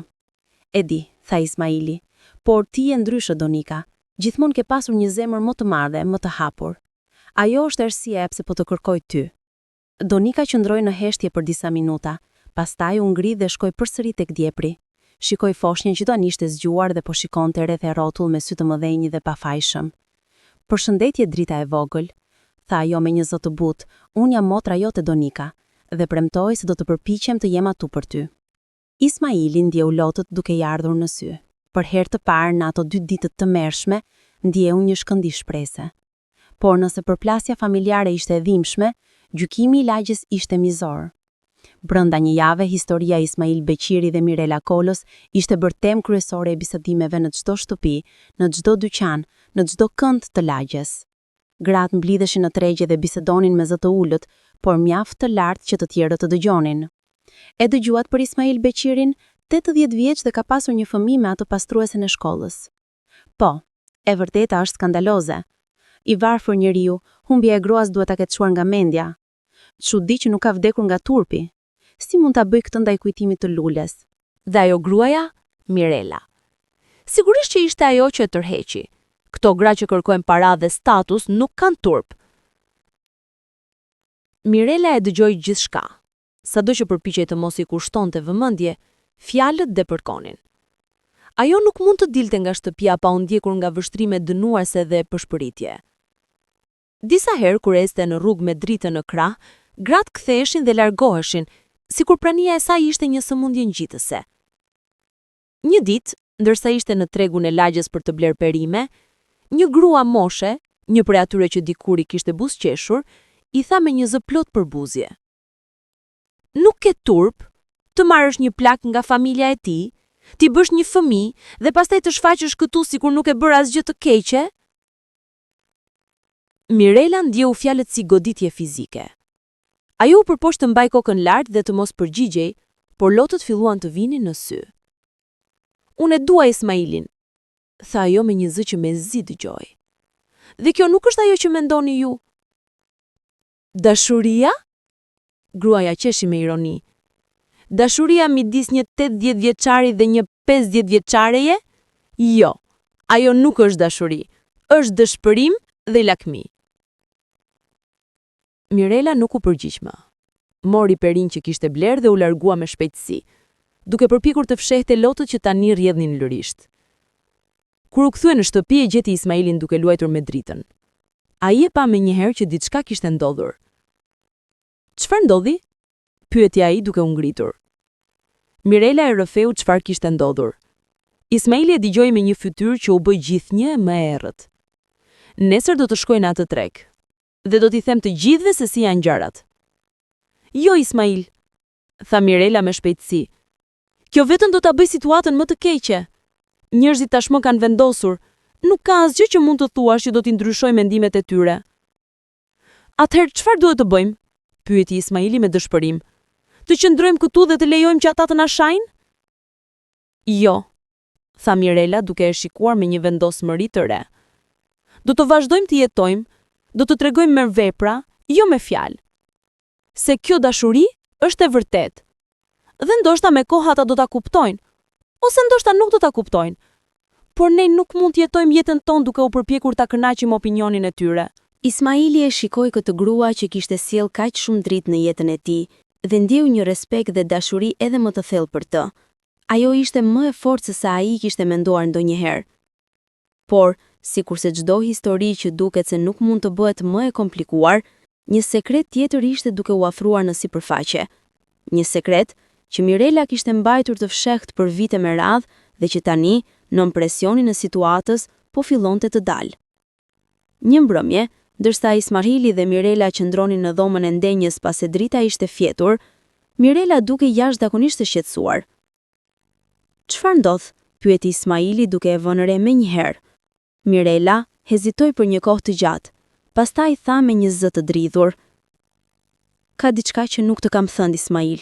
E di, tha Ismaili, por ti je ndryshe Donika. Gjithmonë ke pasur një zemër më të madhe, më të hapur. Ajo është arsyeja pse po të kërkoj ty. Donika qëndroi në heshtje për disa minuta, pastaj u ngri dhe shkoi përsëri tek djepri. Shikoi foshnjën që tani ishte zgjuar dhe po shikonte rreth e rrotull me sy të mëdhenj dhe pafajshëm. Përshëndetje drita e vogël, tha ajo me një zë të butë, unë jam motra jote Donika, dhe premtoj se do të përpiqem të jem atu për ty. Ismaili ndjeu lotët duke i ardhur në sy. Për herë të parë në ato 2 ditët të mërshme, ndjeu një shkëndi shprese. Por nëse përplasja familjare ishte e dhimbshme, gjykimi i lagjes ishte mizor. Brenda një jave, historia e Ismail Beqiri dhe Mirela Kolës ishte bërë temë kryesore e bisedimeve në çdo shtëpi, në çdo dyqan, në çdo kënd të lagjes. Gratë mblidheshin në tregje dhe bisedonin me zë të ulët, por mjaft të lartë që të tjerët të dëgjonin. E dëgjuat për Ismail Beqirin, 80 vjeç dhe ka pasur një fëmijë me atë pastruesen e shkollës. Po, e vërteta është skandaloze. I varfër njeriu, humbja e gruas duhet ta ketë çuar nga mendja. Çudi që nuk ka vdekur nga turpi. Si mund ta bëj këtë ndaj kujtimit të lules? Dhe ajo gruaja, Mirela. Sigurisht që ishte ajo që e tërheqi. Këto gra që kërkojnë para dhe status nuk kanë turp. Mirela e dëgjoi gjithçka. Sado që përpiqej të mos i kushtonte vëmendje, fjalët depërkonin. Ajo nuk mund të dilte nga shtëpia pa u ndjekur nga vështrime dënuese dhe përshpëritje. Disa herë kur este në rrugë me dritën në krah, gratë ktheheshin dhe largoheshin, sikur prania e saj ishte një sëmundje ngjitëse. Një ditë, ndërsa ishte në tregun e lagjes për të bler perime, një grua moshe, një prej atyre që dikur i kishte buzëqeshur, i tha me një zë plot përbuzje: "Nuk ke turp të marrësh një plak nga familja e tij, ti bësh një fëmijë dhe pastaj të shfaqesh këtu sikur nuk e bër asgjë të keqe?" Mirela ndjeu fjalët si goditje fizike. Ajo u përpoq të mbaj kokën lart dhe të mos përgjigjej, por lotët filluan të vinin në sy. "Unë e dua Ismailin", tha ajo me një zë që me zi dëgjoi. "Dhe kjo nuk është ajo që mendoni ju." "Dashuria?" Gruaja qeshi me ironi. "Dashuria midis një 80 vjeçari dhe një 50 vjeçareje? Jo, ajo nuk është dashuri, është dëshpërim dhe lakmi." Mirela nuk u përgjigj më. Mori perin që kishte bler dhe u largua me shpejtësi, duke përpikur të fshehte lotët që tani rrjedhin lërisht. Kur u kthye në shtëpi e gjeti Ismailin duke luajtur me dritën. Ai e pa menjëherë që diçka kishte ndodhur. "Çfarë ndodhi?" pyeti ai duke u ngritur. Mirela e rrëfeu çfarë kishte ndodhur. Ismaili e dëgjoi me një fytyrë që u bë gjithnjë më e errët. "Nesër do të shkoj në atë treg dhe do t'i them të gjithëve se si janë gjërat." "Jo, Ismail", tha Mirela me shpejtësi. "Kjo vetëm do ta bëj situatën më të keqe. Njerëzit tashmë kanë vendosur, nuk ka asgjë që mund të thuash që do t'i ndryshoj mendimet e tyre." "Atëherë çfarë duhet të bëjmë?" pyeti Ismaili me dëshpërim. "Të qëndrojmë këtu dhe të lejojmë që ata të na shajnë?" "Jo", tha Mirela duke e shikuar me një vendosmëri të re. "Do të vazhdojmë të jetojmë, do të tregojmë me vepra, jo me fjalë. Se kjo dashuri është e vërtetë. Dhe ndoshta me kohë ata do ta kuptojnë, ose ndoshta nuk do ta kuptojnë. Por ne nuk mund të jetojmë jetën tonë duke u përpjekur ta kënaqim opinionin e tyre." Ismaili e shikoi këtë grua që kishte sjell kaq shumë dritë në jetën e tij dhe ndjeu një respekt dhe dashuri edhe më të thellë për të. Ajo ishte më e fortë se sa ai kishte menduar ndonjëherë. Por, sikurse çdo histori që duket se nuk mund të bëhet më e komplikuar, një sekret tjetër ishte duke u afruar në sipërfaqe. Një sekret që Mirela kishte mbajtur të fshehtë për vite me radhë dhe që tani, nën presionin e situatës, po fillonte të dalë. Një mbrëmje, ndërsa Ismaili dhe Mirela qëndronin në dhomën e ndenjës pasi drita ishte fjetur, Mirela duke jashtëzakonisht të shqetësuar. "Çfarë ndodh?" pyeti Ismaili duke e vënë re menjëherë. Mirela hezitoi për një kohë të gjatë, pastaj tha me një zë të dridhur: "Ka diçka që nuk të kam thënë, Ismail.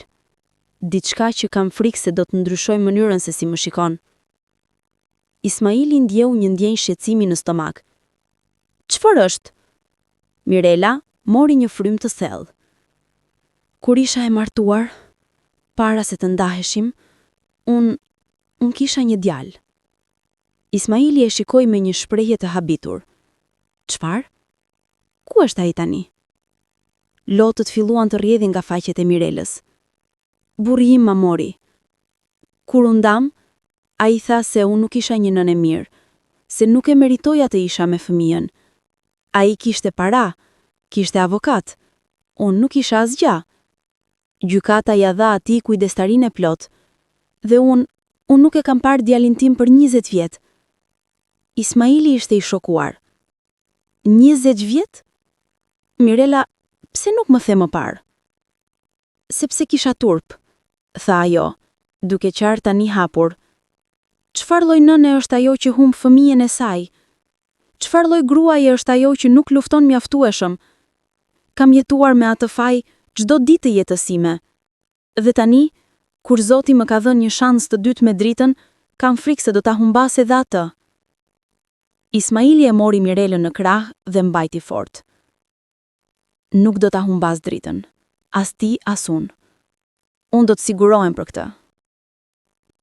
Diçka që kam frikë se do të ndryshoj mënyrën se si më shikon." Ismaili ndjeu një ndjenjë shqetësimi në stomak. "Çfarë është?" Mirela mori një frymë të thellë. "Kur isha e martuar, para se të ndaheshim, unë unë kisha një djalë. Ismaili e shikoi me një shprehje të habitur. Çfarë? Ku është ai tani? Lotët filluan të rrjedhin nga faqet e Mirelës. Burri im ma mori. Kur u ndam, ai tha se unë nuk isha një nënë e mirë, se nuk e meritoja të isha me fëmijën. Ai kishte para, kishte avokat. Unë nuk isha asgjë. Gjykata ja dha atij kujdestarinë e plot. Dhe unë nuk e kam parë djalin tim për 20 vjet. Ismaili ishte i shokuar. 20 vjet? Mirela, pse nuk më the më parë? Sepse kisha turp, tha ajo, duke qartë tani hapur. Çfarë lloj nëne është ajo që humb fëmijën e saj? Çfarë lloj gruaje është ajo që nuk lufton mjaftueshëm? Kam jetuar me atë faj çdo ditë të jetës sime. Dhe tani, kur Zoti më ka dhënë një shans të dytë me dritën, kam frikë se do ta humbas edhe atë. Ismaili e mori Mirelën në krah dhe mbajti fort. Nuk do ta humbas dritën, as ti as unë. Unë do të sigurohem për këtë.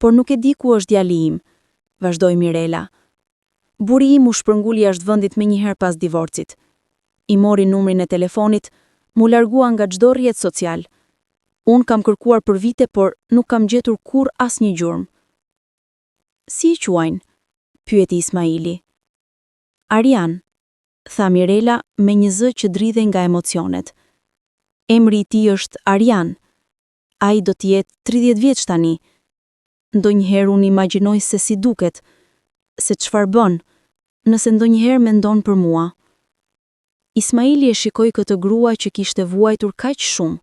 Por nuk e di ku është djali im, vazhdoi Mirela. Burri im u shpërnguli jashtë vendit menjëherë pas divorcit. I mori numrin e telefonit, mu largua nga çdo rrjet social. Unë kam kërkuar për vite, por nuk kam gjetur kurrë asnjë gjurmë. Si e quajnë? Pyeti Ismaili. Arian, tha Mirela me një zë që dridhej nga emocionet. Emri i tij është Arian. Ai do të jetë 30 vjeç tani. Ndonjëherë unë imagjinoj se si duket, se çfarë bën, nëse ndonjëherë mendon për mua. Ismaili e shikoi këtë grua që kishte vuajtur kaq shumë,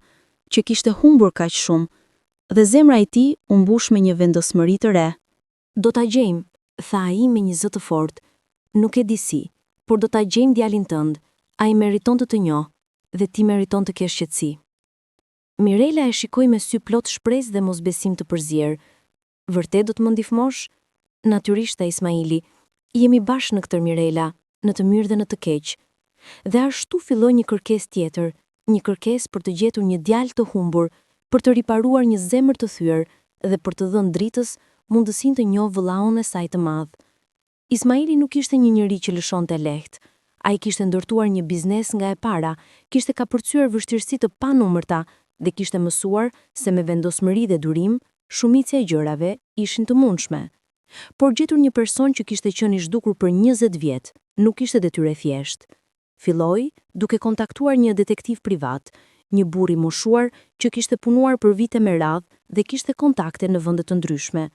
që kishte humbur kaq shumë, dhe zemra e tij u mbush me një vendosmëri të re. Do ta gjejmë, tha ai me një zë të fortë. Nuk e di si, por do ta gjejmë djalin tënd. Ai meriton të njoh dhe ti meriton të kesh qetësi. Mirela e shikoi me sy plot shpresë dhe mosbesim të përzier. Vërtet do të më ndihmosh? Natyrisht, tha Ismaili. Jemi bashkë në këtë, Mirela, në të mirë dhe në të keq. Dhe ashtu filloi një kërkesë tjetër, një kërkesë për të gjetur një djalë të humbur, për të riparuar një zemër të thyer dhe për të dhënë dritës mundësinë të njohë vëllaun e saj të madh. Ismaili nuk ishte një njeri që lëshonte lehtë. Ai kishte ndërtuar një biznes nga e para, kishte kapërcyer vështirësi të panumërta dhe kishte mësuar se me vendosmëri dhe durim, shumica e gjërave ishin të mundshme. Por gjetur një person që kishte qenë i zhdukur për 20 vjet, nuk ishte detyrë thjesht. Filloi duke kontaktuar një detektiv privat, një burr i moshuar që kishte punuar për vite me radhë dhe kishte kontakte në vende të ndryshme.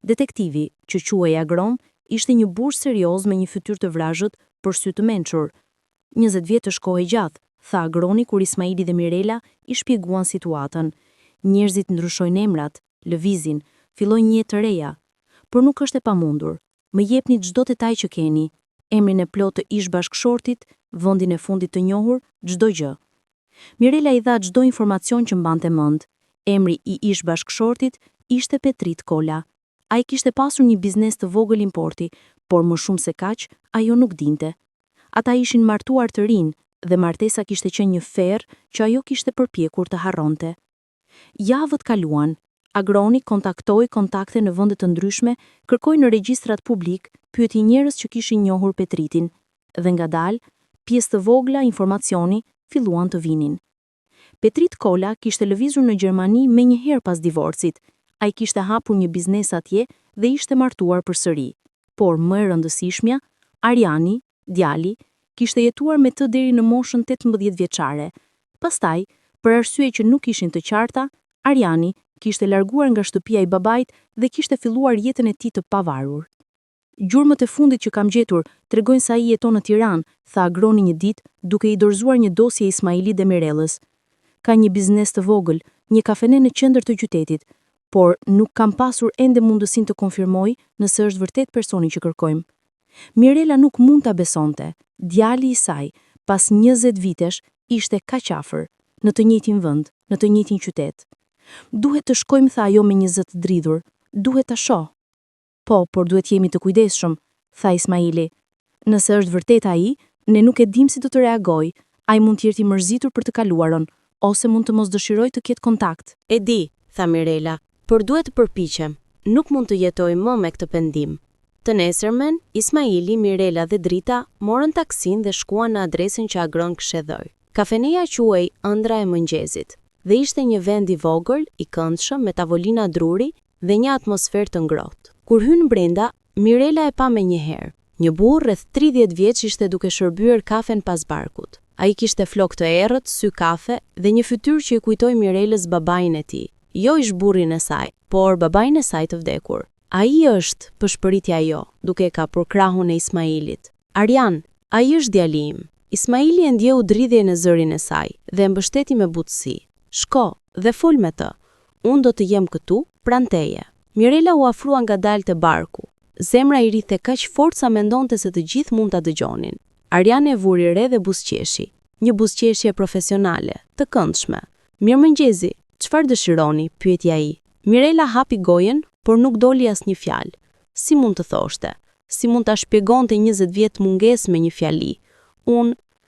Detektivi, që quhej Agron, ishte një burr serioz me një fytyrë të vrazhët për sy të mençur. 20 vjet është kohë e gjatë, tha Agroni kur Ismaili dhe Mirela i shpjeguan situatën. Njerëzit ndryshojnë emrat, lëvizin, fillojnë një jetë të reja. Por nuk është e pamundur. Më jepni çdo detaj që keni, emrin e plotë të ish bashkëshortit, vendin e fundit të njohur, çdo gjë. Mirela i dha çdo informacion që mbante mend. Emri i ish bashkëshortit ishte Petrit Kola. Ai kishte pasur një biznes të vogël importi, por më shumë se kaq, ajo nuk dinte. Ata ishin martuar të rinë dhe martesa kishte qenë një ferr që ajo kishte përpjekur të harronte. Javët kaluan. Agroni kontaktoi kontakte në vende të ndryshme, kërkoi në regjistrat publik, pyeti njerëz që kishin njohur Petritin, dhe ngadalë, pjesë të vogla informacioni filluan të vinin. Petrit Kola kishte lëvizur në Gjermani menjëherë pas divorcit. Ai kishte hapur një biznes atje dhe ishte martuar përsëri. Por më e rëndësishmja, Ariani, djali, kishte jetuar me të deri në moshën 18 vjeçare. Pastaj, për arsye që nuk ishin të qarta, Ariani kishte larguar nga shtëpia i babait dhe kishte filluar jetën e tij të pavarur. Gjurmët e fundit që kam gjetur tregojnë se ai jeton në Tiranë, tha Agroni një ditë, duke i dorëzuar një dosje Ismailit dhe Mirelës. Ka një biznes të vogël, një kafene në qendër të qytetit, por nuk kam pasur ende mundësinë të konfirmoj nëse është vërtet personi që kërkojmë. Mirela nuk mund ta besonte. Djali i saj, pas 20 vitesh, ishte kaq afër, në të njëjtin vend, në të njëjtin qytet. Duhet të shkojmë, tha ajo me një zë të dridhur. Duhet ta shoh. Po, por duhet jemi të kujdesshëm, tha Ismaili. Nëse është vërtet ai, ne nuk e dim si do të reagoj. Ai mund të jetë i mërzitur për të kaluarën, ose mund të mos dëshiroj të ketë kontakt. E di, tha Mirela, por duhet të përpiqem. nuk mund të jetoj më me këtë pendim. Të nesërmen, Ismaili, Mirela dhe Drita morën taksin dhe shkuan në adresën që Agron këshilloi. Kafeneja quhej Ëndra e Mëngjesit dhe ishte një vend i vogël, i këndshëm me tavolina druri dhe një atmosferë të ngrohtë. Kur hyn brenda, Mirela e pa menjëherë. Një burr rreth 30 vjeç ishte duke shërbyer kafen pas barkut. Ai kishte flokë të errët, sy kafe dhe një fytyrë që i kujtoi Mirelës babain e tij. Jo ish burrin e saj, por babain e saj të vdekur. Ai është, përshpëriti ajo, duke e kapur krahun e Ismailit. Arjan, ai është djali im. Ismaili e ndjeu dridhje në zërin e saj dhe e mbështeti me butësi. Shko dhe fol me të. Unë do të jem këtu pranë teje. Mirela u afrua ngadalë te barku. Zemra i rrithe kaq fort sa mendonte se të gjithë mund ta dëgjonin. Arjan e vuri re dhe buzëqeshi. Një buzëqeshje profesionale, të këndshme. Mirëmëngjesi, çfarë dëshironi? Pyeti ai. Mirela hapi gojen, por nuk doli asnjë fjalë. Si mund të thoshte? Si mund ta shpjegonte 20 vjet mungesë me një fjali?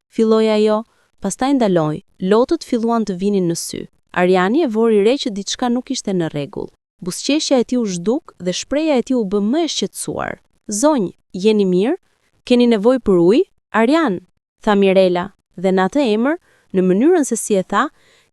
Filloi ajo, pastaj ndaloi. Lotët filluan të vinin në sy. Arjani e vori re që diçka nuk ishte në rregull. Buzëqeshja e tij u zhduk dhe shpreha e tij u bë më e shqetësuar. Zonjë, jeni mirë? Keni nevojë për ujë? Arjan, tha Mirela, dhe në atë emër, në mënyrën se si e tha,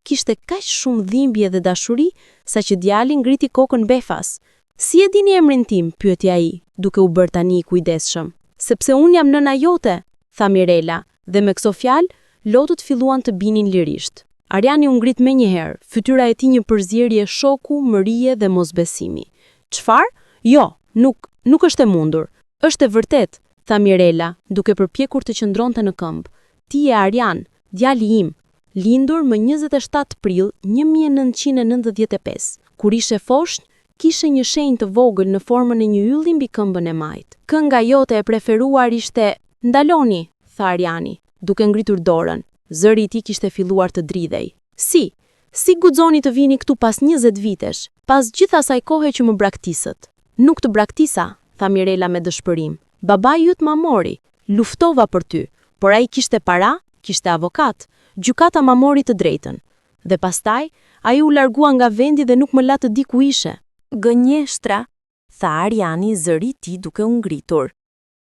kishte kaq shumë dhimbje dhe dashuri, saqë djali ngriti kokën befas. Si e dini emrin tim? Pyeti ai, duke u bërë tani i kujdesshëm. Sepse unë jam nëna jote, tha Mirela, dhe me këso fjalë, lotët filluan të binin lirisht. Arjani u ngrit menjëherë, fytyra e tij një përzierje shoku, mërie dhe mosbesimi. Çfarë? Jo, nuk është e mundur. Është e vërtet, tha Mirela, duke përpjekur të qëndronte në këmbë. Ti je Arjan, djali im, lindur më 27 prill 1995. Kur ishe foshnj, kishe një shenjë të vogël në formën e një ylli mbi këmbën e majt. Kënga jote e preferuar ishte Ndaloni, tha Arjani, duke ngritur dorën. Zëri i tij kishte filluar të dridhej. Si guxoni të vini këtu pas 20 vitesh, pas gjithë asaj kohe që më braktisët? Nuk të braktisa, tha Mirela me dëshpërim. Babai yt ma mori, luftova për ty, por ai kishte para, kishte avokat, gjykata ma mori të drejtën. Dhe pastaj, ai u largua nga vendi dhe nuk më la të di ku ishe. Gënjeshtra, tha Arjani, zëri i tij duke u ngritur.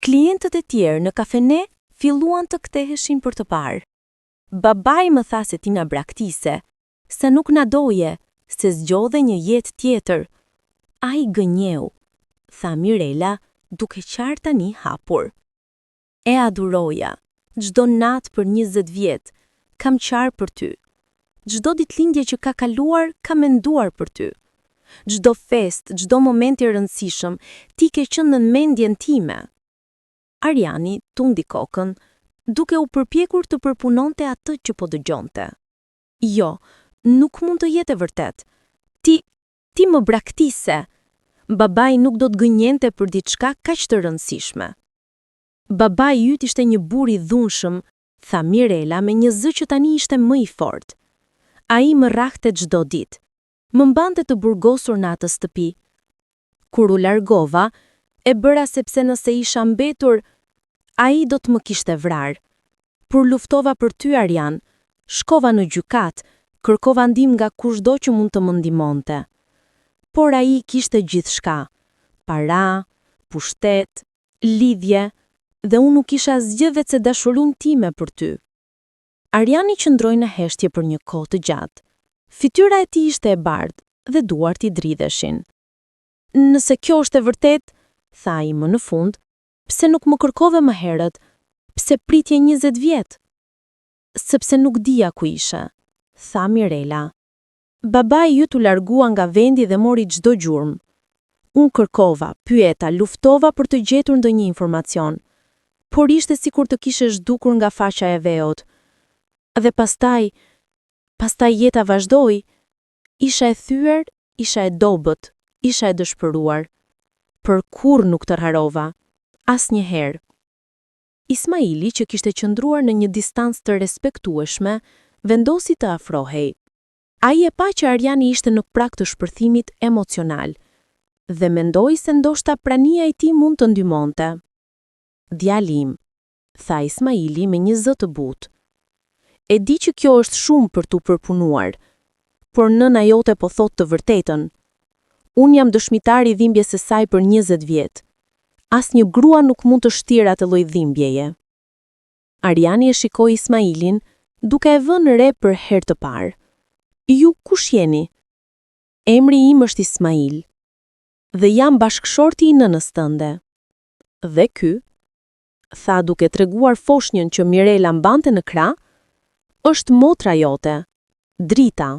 Klientët e tjerë në kafene filluan të ktheheshin për të parë. Babai më tha se ti na braktise, se nuk na doje, se zgjodhe një jetë tjetër. Ai gënjeu, tha Mirela, duke qartë tani hapur. E aduroja, çdo natë për 20 vjet, kam qarë për ty. Çdo ditëlindje që ka kaluar, kam menduar për ty. Çdo fest, çdo moment i rëndësishëm, ti ke qenë në mendjen time. Arjani tundi kokën, duke u përpjekur të përpunonte atë që po dëgjonte. Jo, nuk mund të jetë e vërtet. Ti më braktise. Babai nuk do të gënjente për diçka kaq të rëndësishme. Babai yt ishte një burr i dhunshëm, tha Mirela me një zë që tani ishte më i fortë. Ai më rrahte çdo ditë. Më mbante të burgosur në atë shtëpi. Kur u largova, e bëra sepse nëse isha mbetur, ai do të më kishte vrarë. Por luftova për ty, Arjan. Shkova në gjykat, kërkova ndihmë nga kushdo që mund të më ndihmonte. Por ai kishte gjithçka. Para, pushtet, lidhje, dhe unë nuk kisha asgjë veç se dashurinë time për ty. Arjani qëndroi në heshtje për një kohë të gjatë. Fytyra e tij ishte e bardhë dhe duart i dridheshin. Nëse kjo është e vërtet, tha ai më në fund, pse nuk më kërkove më herët? Pse pritje 20 vjet? Sepse nuk dija ku ishe, tha Mirela. Babai yt u largua nga vendi dhe mori çdo gjurmë. Unë kërkova, pyeta, luftova për të gjetur ndonjë informacion, por ishte sikur të kishe zhdukur nga faqja e veut. Dhe pastaj jeta vazhdoi. Isha e thyer, isha e dobët, isha e dëshpëruar. Për kur nuk të harova, asnjëherë. Ismaili, që kishte qëndruar në një distancë të respektueshme, vendosi të afrohej. Ai e pa që Arjani ishte në prag të shpërthimit emocional dhe mendoi se ndoshta prania e tij mund të ndihmonte. Djalim, tha Ismaili me një zë të butë. E di që kjo është shumë për tu përpunuar, por nëna jote po thot të vërtetën. Unë jam dëshmitar i dhimbjes së saj për 20 vjet. Asnjë grua nuk mund të shtirë atë lloj dhimbjeje. Ariani e shikoi Ismailin, duke e vënë re për herë të parë. Ju kush jeni? Emri im është Ismail. Dhe jam bashkëshorti i nënës tënde. Dhe ky, tha duke treguar foshnjën që Mirela mbante në krah, është motra jote, Drita.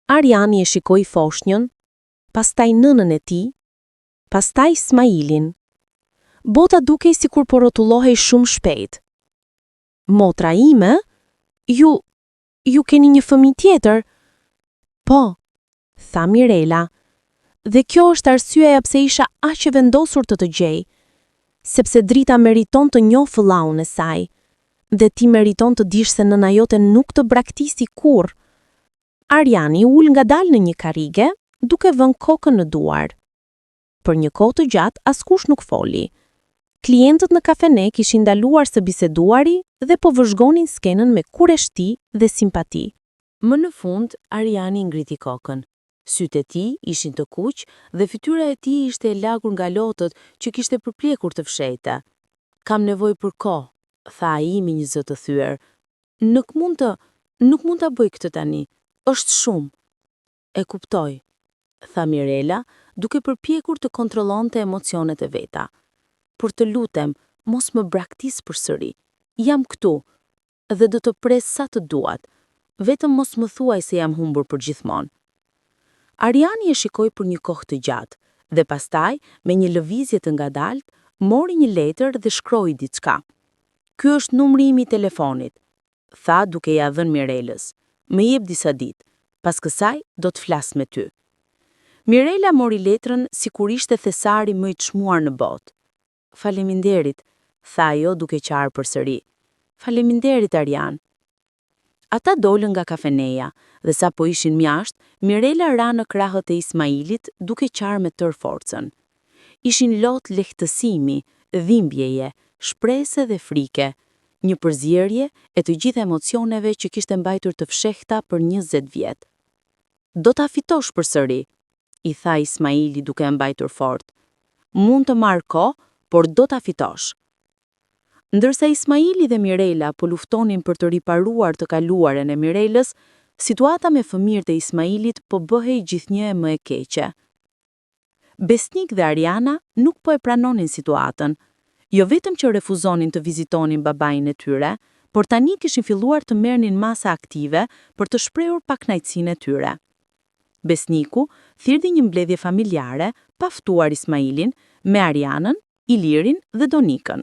Ariani e shikoi foshnjën, pastaj nënën e tij, pastaj Ismailin. Bota dukej sikur po rrotullohej shumë shpejt. Motra ime? Ju keni një fëmijë tjetër? Po, tha Mirela. Dhe kjo është arsyeja pse isha aq e vendosur të gjej, sepse Drita meriton të njohë vëllaun e saj, dhe ti meriton të dish se nëna jote nuk të braktisi kurrë. Ariani ul ngadalë në një karrige, duke vënë kokën në duar. Për një kohë të gjatë askush nuk foli. Klientët në kafene kishin ndaluar së biseduari dhe po vëzhgonin skenën me kureshti dhe simpati. Më në fund, Ariani ngriti kokën. Sytë e tij ishin të kuq dhe fytyra e tij ishte e lagur nga lotët që kishte përpjekur të fshehte. Kam nevojë për kohë, tha ai me një zë të thyer. Nuk mund ta bëj këtë tani. Është shumë. E kuptoj, tha Mirela, duke përpjekur të kontrollonte emocionet e veta. Por të lutem, mos më braktis përsëri. Jam këtu dhe do të pres sa të duat. Vetëm mos më thuaj se jam humbur për gjithmonë. Ariani e shikoi për një kohë të gjatë dhe pastaj, me një lëvizje të ngadalt, mori një letër dhe shkroi diçka. Ky është numri im i telefonit, tha duke ja dhënë Mirelës. Më jep disa ditë, pas kësaj do të flas me ty. Mirela mori letrën sikur ishte thesari më i çmuar në botë. Faleminderit, tha ajo duke qarë përsëri. Faleminderit, Arian. Ata dolën nga kafeneja dhe sa po ishin mjashtë, Mirela ra në krahët e Ismailit duke qarë me tërë forcën. Ishin lot lehtësimi, dhimbjeje, shprese dhe frike, një përzierje e të gjitha emocioneve që kishte mbajtur të fshehta për 20 vjet. Do ta fitosh përsëri, i tha Ismaili duke mbajtur fort. Mund të marrë kohë, por do ta fitosh. Ndërsa Ismaili dhe Mirela po luftonin për të riparuar të kaluaren e Mirelës, situata me fëmijët e Ismailit po bëhej gjithnjë e më e keqe. Besnik dhe Ariana nuk po e pranonin situatën. Jo vetëm që refuzonin të vizitonin babain e tyre, por tani kishin filluar të merrnin masa aktive për të shprehur pakënaqësinë e tyre. Besniku thirrdi një mbledhje familjare pa ftuar Ismailin me Arianën, Ilirin dhe Donikën.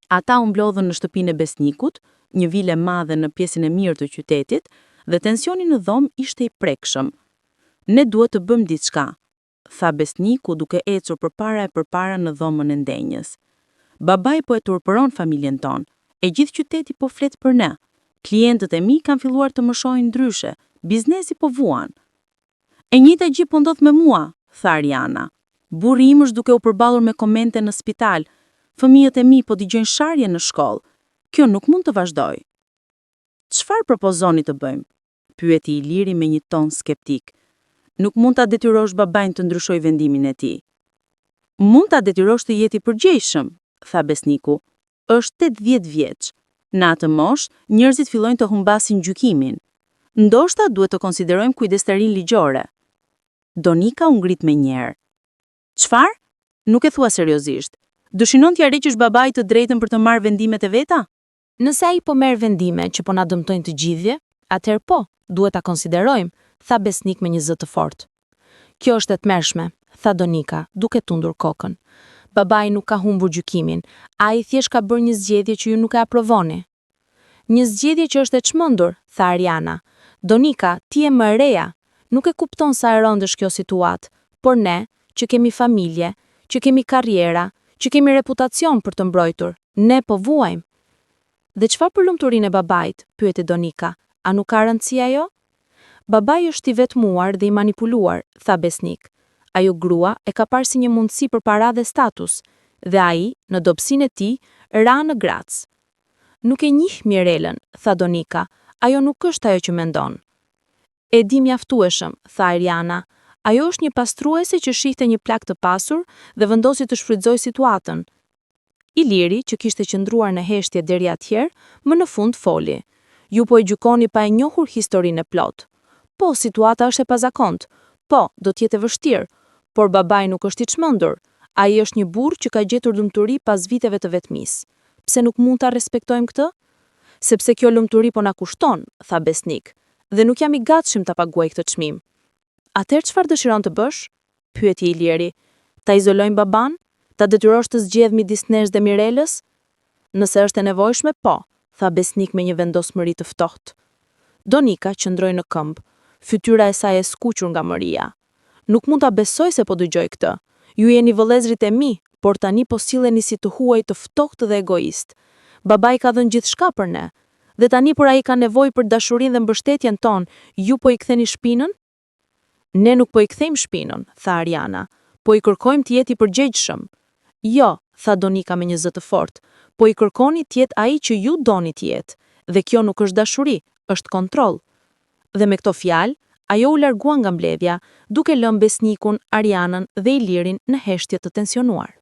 Ata u mblodhën në shtëpinë e Besnikut, një vile madhe në pjesën e mirë të qytetit, dhe tensioni në dhomë ishte i prekshëm. Ne duhet të bëjmë diçka, tha Besniku duke ecur përpara në dhomën e ndenjës. Babai po e turpëron familjen tonë, e gjithë qyteti po flet për ne. Klientët e mi kanë filluar të më shohin ndryshe, biznesi po vuan. E njëjta gjë po ndodh me mua, tha Ariana. Burri im është duke u përballur me komente në spital. Fëmijët e mi po dëgjojnë sharje në shkollë. Kjo nuk mund të vazhdojë. Çfarë propozoni të bëjmë? Pyeti Iliri me një ton skeptik. Nuk mund ta detyrosh babain të ndryshojë vendimin e tij. Mund ta detyrosh të jetë i përgjegjshëm, tha Besniku. Është 80 vjeç. Në atë moshë, njerëzit fillojnë të humbasin gjykimin. Ndoshta duhet të konsiderojmë kujdestarinë ligjore. Donika u ngrit me njëherë. Çfarë? Nuk e thua seriozisht. Dëshinon t'ja rreqësh babait të drejtën për të marrë vendimet e veta? Nëse ai po merr vendime që po na dëmtojnë të gjithëve, atëherë po, duhet ta konsiderojmë, tha Besnik me një zë të fortë. Kjo është e tmerrshme, tha Donika, duke tundur kokën. Babai nuk ka humbur gjykimin, ai thjesht ka bërë një zgjedhje që ju nuk e aprovoni. Një zgjedhje që është e çmendur, tha Ariana. Donika, ti je më e reja, nuk e kupton sa e rëndë është kjo situatë, por ne, që kemi familje, që kemi karriera, që kemi reputacion për të mbrojtur, ne po vuajmë. Dhe çfarë për lumturinë e babait? Pyeti Donika. A nuk ka rëndësi ajo? Babai është i vetmuar dhe i manipuluar, tha Besnik. Ajo grua e ka parë si një mundësi për para dhe status, dhe ai, në dobësinë e tij, ra në grac. Nuk e njeh Mirelën, tha Donika. Ajo nuk është ajo që mendon. E di mjaftueshëm, tha Ariana. Ajo është një pastruese që shihte një plak të pasur dhe vendosi të shfrytëzojë situatën. Iliri, që kishte qëndruar në heshtje deri atëherë, më në fund foli. Ju po e gjykoni pa e njohur historinë e plot. Po, situata është e pazakontë. Po, do të jetë e vështirë, por babai nuk është i çmendur. Ai është një burr që ka gjetur lumturi pas viteve të vetmisë. Pse nuk mund ta respektojmë këtë? Sepse kjo lumturi po na kushton, tha besnik, dhe nuk jam i gatshëm ta paguaj këtë çmim. Atëherë çfarë dëshiron të bësh? Pyeti Iliri. Ta izolojmë baban? Ta detyrosh të zgjedh midis nesh dhe Mirelës? Nëse është e nevojshme, po, tha besnik me një vendosmëri të ftohtë. Donika qëndroi në këmbë, fytyra e saj e skuqur nga mëria. Nuk mund ta besoj se po dëgjoj këtë. Ju jeni vëllezrit e mi, por tani po silleni si të huaj të ftohtë dhe egoist. Babai ka dhënë gjithçka për ne, dhe tani por ai ka nevojë për dashurinë dhe mbështetjen tonë, ju po i ktheni shpinën? Ne nuk po i kthejmë shpinën, tha Ariana, po i kërkojmë të jetë i përgjegjshëm. Jo, tha Donika me një zë të fortë, po i kërkoni të jetë ai që ju doni të jetë, dhe kjo nuk është dashuri, është kontroll. Dhe me këto fjalë, ajo u largua nga mbledhja, duke lënë besnikun, Arianën dhe Ilirin në heshtje të tensionuar.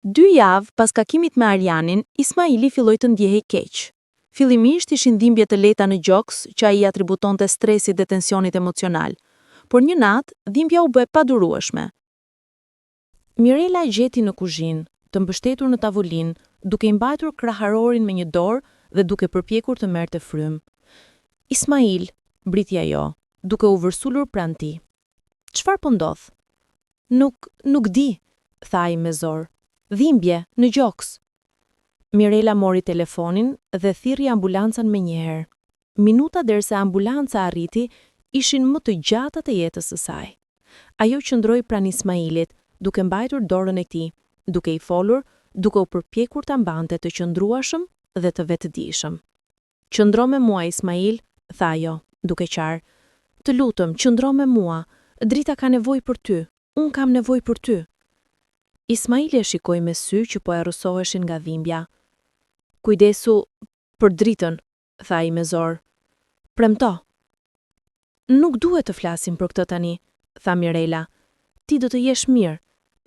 2 javë pas takimit me Arianin, Ismaili filloi të ndjehej keq. Fillimisht ishin dhimbje të lehta në gjoks që ai atributonte stresit dhe tensionit emocional, por një natë dhimbja u bë padurueshme. Mirela gjeti në kuzhinë, të mbështetur në tavolinë, duke i mbajtur kraharorin me një dorë dhe duke përpjekur të merrte frymë. Ismail, briti ajo, duke u vërsulur pranë tij. Çfarë po ndodh? Nuk di, tha ai me zor. Dhimbje në gjoks. Mirela mori telefonin dhe thirrri ambulancën menjëherë. Minuta derisa ambulanca arriti, ishin më të gjata të jetës së saj. Ajo qëndroi pranë Ismailit, duke mbajtur dorën e tij, duke i folur, duke u përpjekur ta mbante të qëndrueshëm dhe të vetëdijshëm. Qëndro me mua, Ismail, tha ajo, duke qarë. Të lutem, qëndro me mua, drita ka nevojë për ty, unë kam nevojë për ty. Ismaili e shikoi me sy që po errësoheshin nga dhimbja. Kujdesu për dritën, tha ai me zor. Premto. Nuk duhet të flasim për këtë tani, tha Mirela. Ti do të jesh mirë,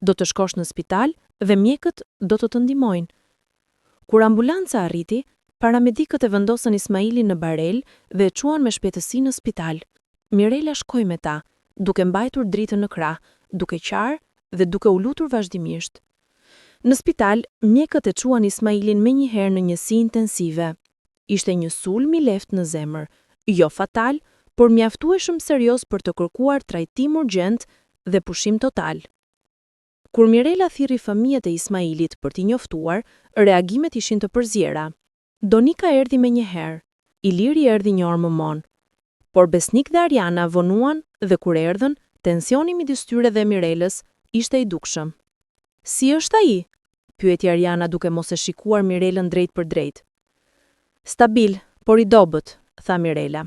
do të shkosh në spital dhe mjekët do të ndihmojnë. Kur ambulanca arriti, paramedikët e vendosën Ismailin në barel dhe e çuan me shpejtësi në spital. Mirela shkoi me ta, duke mbajtur dritën në krah, duke qarë dhe duke u lutur vazhdimisht. Në spital, mjekët e çuan Ismailin menjëherë në njësi intensive. Ishte një sulm i lehtë në zemër, jo fatal, por mjaftueshëm serioz për të kërkuar trajtim urgjent dhe pushim total. Kur Mirela thirri fëmijët e Ismailit për t'i njoftuar, reagimet ishin të përzjera. Donika erdhi menjëherë, Iliri erdhi një orë më vonë. Por Besnik dhe Ariana vonuan dhe kur erdhën, tensioni midis tyre dhe Mirelës ishte i dukshëm. Si është ai? Pyeti Ariana duke mos e shikuar Mirelën drejt për drejt. Stabil, por i dobët, tha Mirela.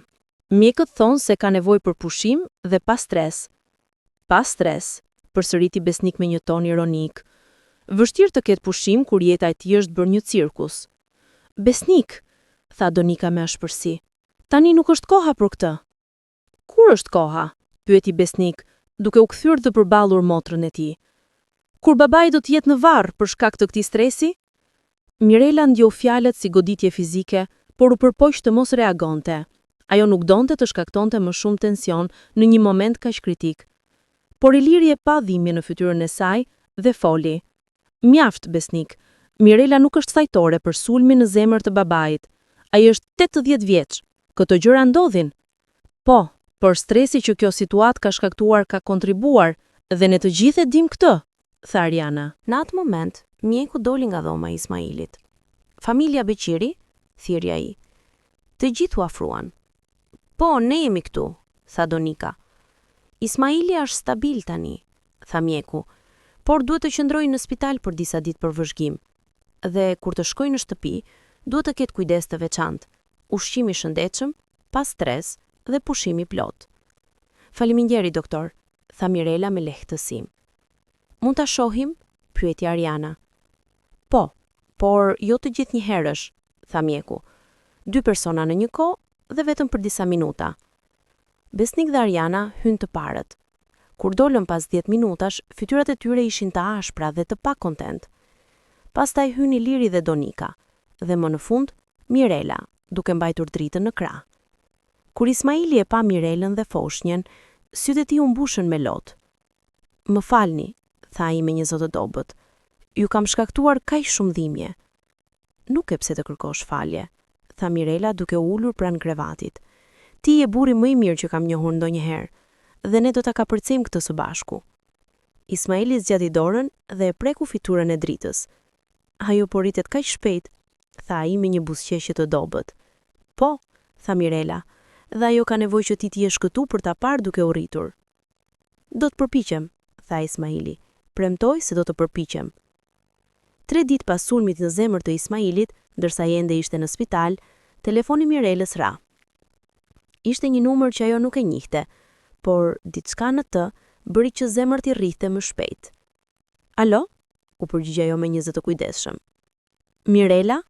Mjekët thonë se ka nevojë për pushim dhe pa stres. Pa stres, përsëriti Besnik me një ton ironik. Vështirë të ketë pushim kur jeta e tij është bërë një cirkus. Besnik, tha Donika me ashpërsi. Tani nuk është koha për këtë. Kur është koha? Pyeti Besnik, duke u kthyer dhe përballur motrën e tij. Kur babai do të jetë në varr për shkak të këtij stresi? Mirela ndjeu fjalët si goditje fizike, por u përpoq të mos reagonte. Ajo nuk donte të shkaktonte më shumë tension në një moment kaq kritik. Por Iliri e pa dhimbje në fytyrën e saj dhe foli. Mjaft, Besnik. Mirela nuk është fajtore për sulmin në zemër të babait. Ai është 80 vjeç. Këto gjëra ndodhin. Po, por stresi që kjo situatë ka shkaktuar ka kontribuar dhe ne të gjithë e dim këtë, tha Ariana. Në atë moment, mjeku doli nga dhoma e Ismailit. Familja Beqiri, thirrja ai. Të gjithë u afruan. Po, ne jemi këtu, tha Donika. Ismaili është stabil tani, tha mjeku, por duhet të qëndrojë në spital për disa ditë për vëzhgim. Dhe kur të shkojë në shtëpi, duhet të ketë kujdes të veçantë, ushqim i shëndetshëm, pa stres dhe pushim i plot. Faleminderit, doktor, tha Mirela me lehtësim. Mund ta shohim? Pyeti Ariana. Po, por jo të gjithë njëherësh, tha mjeku. 2 persona në një kohë dhe vetëm për disa minuta. Besnik dhe Ariana hynë të parët. Kur dolën pas 10 minutash, fytyrat e tyre ishin të ashpra dhe të pakontent. Pastaj hyni Iliri dhe Donika, dhe më në fund, Mirela, duke mbajtur dritën në krah. Kur Ismaili e pa Mirelën dhe foshnjën, sytë e tij u mbushën me lot. "Më falni," tha ai me një zë të dobët. "Ju kam shkaktuar kaq shumë dhimbje." "Nuk e pse të kërkosh falje," tha Mirela duke u ulur pranë krevatit. "Ti je burri më i mirë që kam njohur ndonjëherë, dhe ne do ta kapërcejmë këtë së bashku." Ismaili zgjati dorën dhe e preku fytyrën e dritës. "Ajo po rritet kaq shpejt," tha ai me një buzëqeshje të dobët. "Po," tha Mirela, "dhe ajo ka nevojë që ti të jesh këtu për ta parë duke u rritur." "Do të përpiqem," tha Ismaili. "Premtoj se do të përpiqem." 3 ditë pas sulmit në zemër të Ismailit, ndërsa ai ende ishte në spital, telefoni Mirelës ra. Ishte një numër që ajo nuk e njihte, por diçka në të bëri që zemër t'i rrithte më shpejt. "Alo?" u përgjigj ajo me një zë të kujdesshëm. "Mirela?"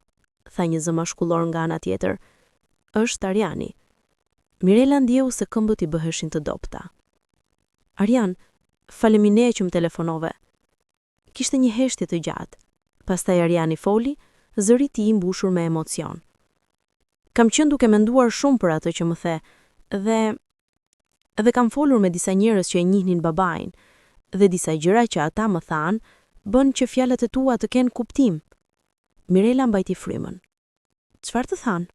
tha një zë mashkullor nga ana tjetër. "Është Ariani." Mirela ndjeu se këmbët i bëheshin të dobta. "Arian, faleminderit që më telefonove." Kishte një heshtje të gjatë. Pastaj Ariani foli, zëri i tij i mbushur me emocion. "Kam qenë duke menduar shumë për atë që më the, dhe kam folur me disa njerëz që e njihnin babain, dhe disa gjëra që ata më thanë bën që fjalët e tua të kenë kuptim." Mirela mbajti frymën. "Çfarë të thanë?"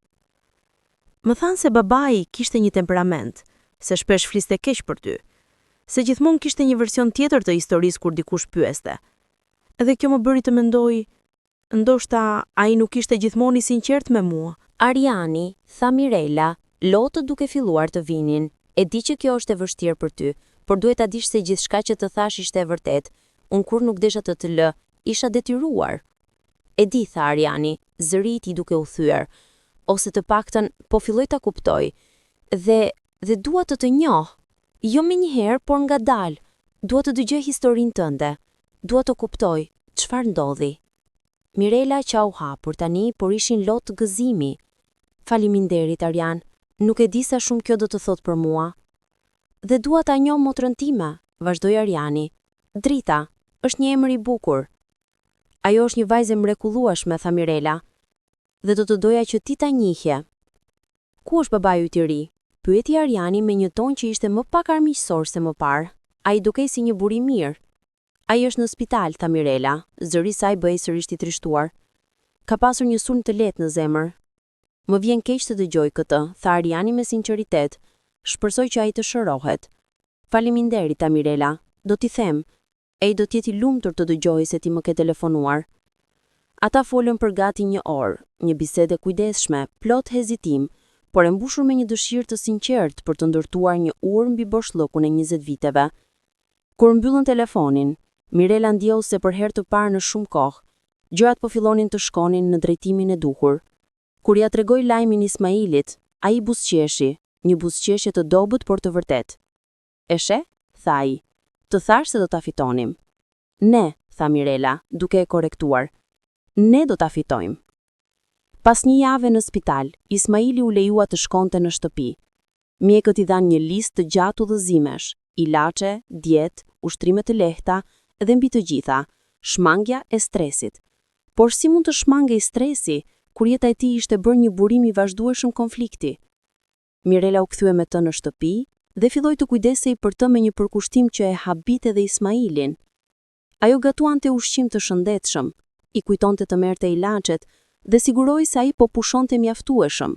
"Më thanë se babai kishte një temperament, se shpesh fliste keq për ty, se gjithmonë kishte një version tjetër të historisë kur dikush pyeste. Edhe kjo më bëri të mendoj, ndoshta ai nuk ishte gjithmonë i sinqert me mua." "Ariani," tha Mirela, lotë duke filluar të vinin. "E di që kjo është e vështirë për ty, por duhet ta dish se gjithçka që të thash ishte e vërtet. Unë kur nuk desha të të lë, isha detyruar." "E di," tha Ariani, zëri i tij duke u thyer, "ose të paktën po filloj ta kuptoj. Dhe dua të njoh, jo me njëherë, por ngadalë. Dua të dëgjoj historinë tënde. Dua të kuptoj çfarë ndodhi." Mirela qau hapur tani, por ishin lot gëzimi. "Faleminderit Arian, nuk e di sa shumë kjo do të thotë për mua." "Dhe dua ta njoh motrën time," vazhdoi Ariani. "Drita është një emër i bukur." "Ajo është një vajzë mrekullueshme," tha Mirela. "Dhe do të doja që ti ta njihje." "Ku është babaiu i ri?" pyeti Ariani me një ton që ishte më pak armiqësor se më parë. "Ai dukej si një burr i mirë." "Ai është në spital," tha Mirela, zëri i saj bëhej sërish i trishtuar. "Ka pasur një sulm të lehtë në zemër." "Më vjen keq të dëgjoj këtë," tha Ariani me sinqeritet. "Shpresoj që ai të shërohet." "Faleminderit, ta Mirela. Do t'i them. Ai do të jetë i lumtur të dëgjojë se ti më ke telefonuar." Ata folën për gati një orë, një bisedë kujdesshme, plot hezitim, por e mbushur me një dëshirë të sinqertë për të ndërtuar një urë mbi boshllëkun e 20 viteve. Kur mbyllën telefonin, Mirela ndjeu se për herë të parë në shumë kohë, gjërat po fillonin të shkonin në drejtimin e duhur. Kur ja tregoi lajmin Ismailit, ai buzëqeshi, një buzëqeshje të dobët por të vërtet. "E she?" tha ai. "Të thash se do ta fitonim." "Ne," tha Mirela, duke e korrektuar. "Ne do ta fitojmë." Pas një jave në spital, Ismaili u lejua të shkonte në shtëpi. Mjekët i dhanë një listë të gjatë udhëzimesh, ilaçe, dietë, ushtrime të lehta dhe mbi të gjitha, shmangja e stresit. Por si mund të shmangej stresi kur jeta e tij ishte bërë një burim i vazhdueshëm konflikti? Mirela u kthye me të në shtëpi dhe filloi të kujdesej për të me një përkushtim që e habite dhe Ismailin. Ajo gatuante ushqim të shëndetshëm, i kujtonte të merrte ilaçet dhe siguroi se ai po pushonte mjaftueshëm.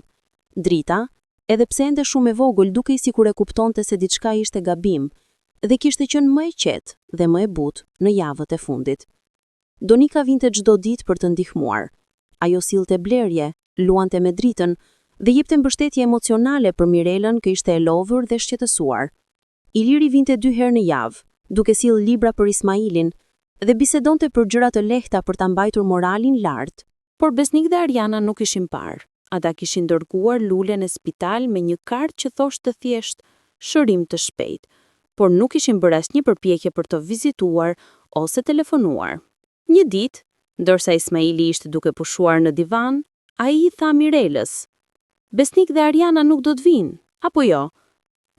Drita, edhe pse ende shumë e vogël, dukej sikur e kuptonte se diçka ishte gabim dhe kishte qenë më e qetë dhe më e butë në javët e fundit. Donika vinte çdo ditë për të ndihmuar. Ajo sillte blerje, luante me dritën dhe jepte mbështetje emocionale për Mirelën që ishte e lodhur dhe shqetësuar. Iliri vinte 2 herë në javë, duke sjellë libra për Ismailin dhe bisedonte për gjëra të lehta për ta mbajtur moralin lart. Por Besnik dhe Ariana nuk ishin parë. Ata kishin dërguar Lule në spital me një kartë që thoshte thjesht shërim të shpejt, por nuk ishin bërë asnjë përpjekje për të vizituar ose telefonuar. Një ditë, ndërsa Ismaili ishte duke pushuar në divan, ai I tha Mirelës: "Besnik dhe Ariana nuk do të vinë, apo jo?"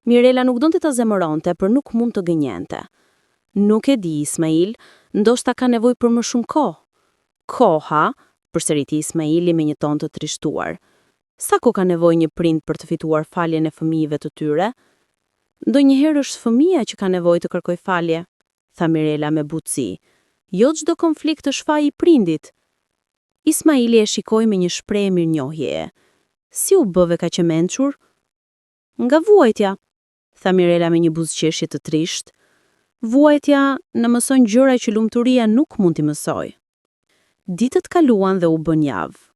Mirela nuk donte ta zemëronte, por nuk mund të gënjente. Nuk e di, Ismail, ndoshta ka nevojë për më shumë kohë. Koha, përsëriti Ismaili me një ton të trishtuar. Sa kohë ka nevojë një prind për të fituar faljen e fëmijëve të tyre? Ndonjëherë është fëmia që ka nevojë të kërkojë falje, tha Mirela me butësi. Jo çdo konflikt është faji i prindit. Ismaili e shikoi me një shprehje mirënjohjeje. Si u bëve kaq e mençur? Nga vuajtja, tha Mirela me një buzëqeshje të trisht. Vuajtja në mëson gjëra që lumturia nuk mund t'i mësoj. Ditët kaluan dhe u bën javë.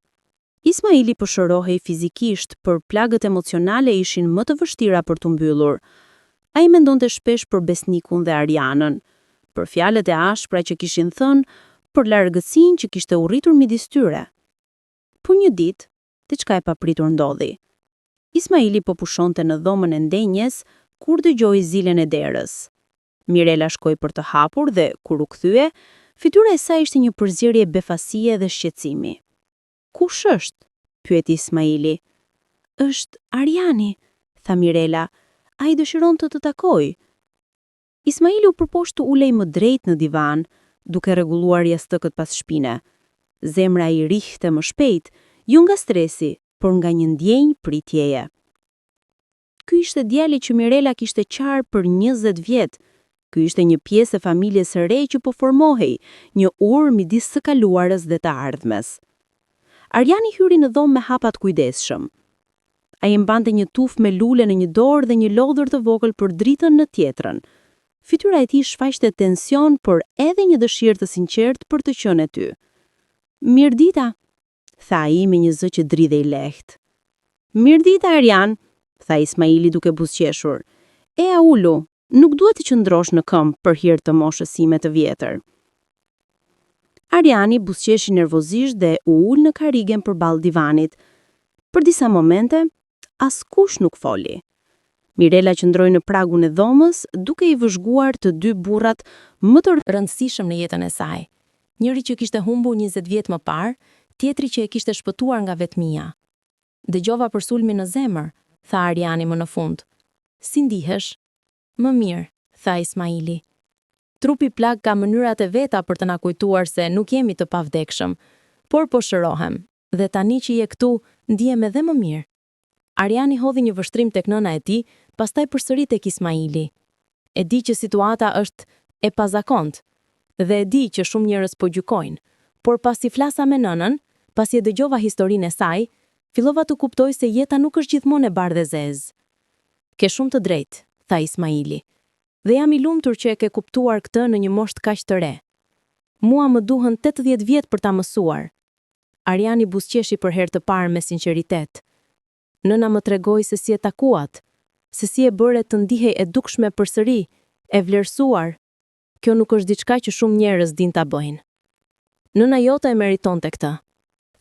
Ismaili po shërohej fizikisht, por plagët emocionale ishin më të vështira për t'u mbyllur. Ai mendonte shpesh për besnikun dhe Arianën, për fjalët e ashpra që kishin thënë, për largësinë që kishte urritur midis tyre. Po një ditë, diçka e papritur ndodhi. Ismaili po pushonte në dhomën e ndenjes kur dëgjoi zilen e derës. Mirela shkoi për të hapur dhe, kur u kthye, fytyra e saj ishte një përzierje befasie dhe shqetësimi. Kush është? Pyeti Ismaili. Është Ariani, tha Mirela. Ai dëshiron të takojë. Ismaili u përposhtë të ulej më drejt në divan, duke rregulluar jastëkët pas shpine. Zemra i rihte më shpejt, jo nga stresi, por nga një ndjenjë pritjeje. Ky ishte djali që Mirela kishte qarë për 20 vjet. Ky ishte një pjesë e familjes së re që po formohej, një urë midis së kaluarës dhe të ardhmes. Ariani hyri në dhomë me hapat kujdesshëm. Ai mbante një tufë me lule në një dorë dhe një lodhër të vogël për dritën në tjetrën. Fytyra e tij shfaqte tension, por edhe një dëshirë të sinqertë për të qenë aty. Mirdita, tha ai me një zë që dridhej lehtë. Mirdita, Arian, tha Ismaili duke buzëqeshur. E a ulu, nuk duhet të qëndrosh në këmbë për hir të moshës sime të vjetër. Ariani buzëqeshi nervozisht dhe u ul në karigen përballë divanit. Për disa momente, askush nuk foli. Mirela qëndroi në pragun e dhomës, duke i vëzhguar të dy burrat më të rëndësishëm në jetën e saj. Njëri që kishte humbur 20 vjet më parë, tjetri që e kishte shpëtuar nga vetmia. Dëgjova për sulmin në zemër, tha Ariani më në fund. Si ndihesh? Më mirë, tha Ismaili. Trupi plag ka mënyrat e veta për të na kujtuar se nuk jemi të pavdekshëm, por po shërohem, dhe tani që je këtu, ndihem edhe më mirë. Ariani hodhi një vështrim tek nëna e tij, pastaj përsëri tek Ismaili. E di që situata është e pazakontë, dhe e di që shumë njerëz po gjykojnë, por pasi flasa me nënën, pasi e dëgjova historinë e saj, fillova të kuptoj se jeta nuk është gjithmonë e bardhë e zezë. Ke shumë të drejtë, tha Ismaili, dhe jam i lumtur që e ke kuptuar këtë në një moshë kaq të re. Mua më duhen 80 vjet për ta mësuar. Ariani buzëqeshi për herë të parë me sinqeritet. Nëna më tregoi se si e takuat, se si e bëre të ndihej e dukshme përsëri, e vlerësuar. Kjo nuk është diçka që shumë njerëz din ta bëjnë. Nëna jote e meritonte këtë,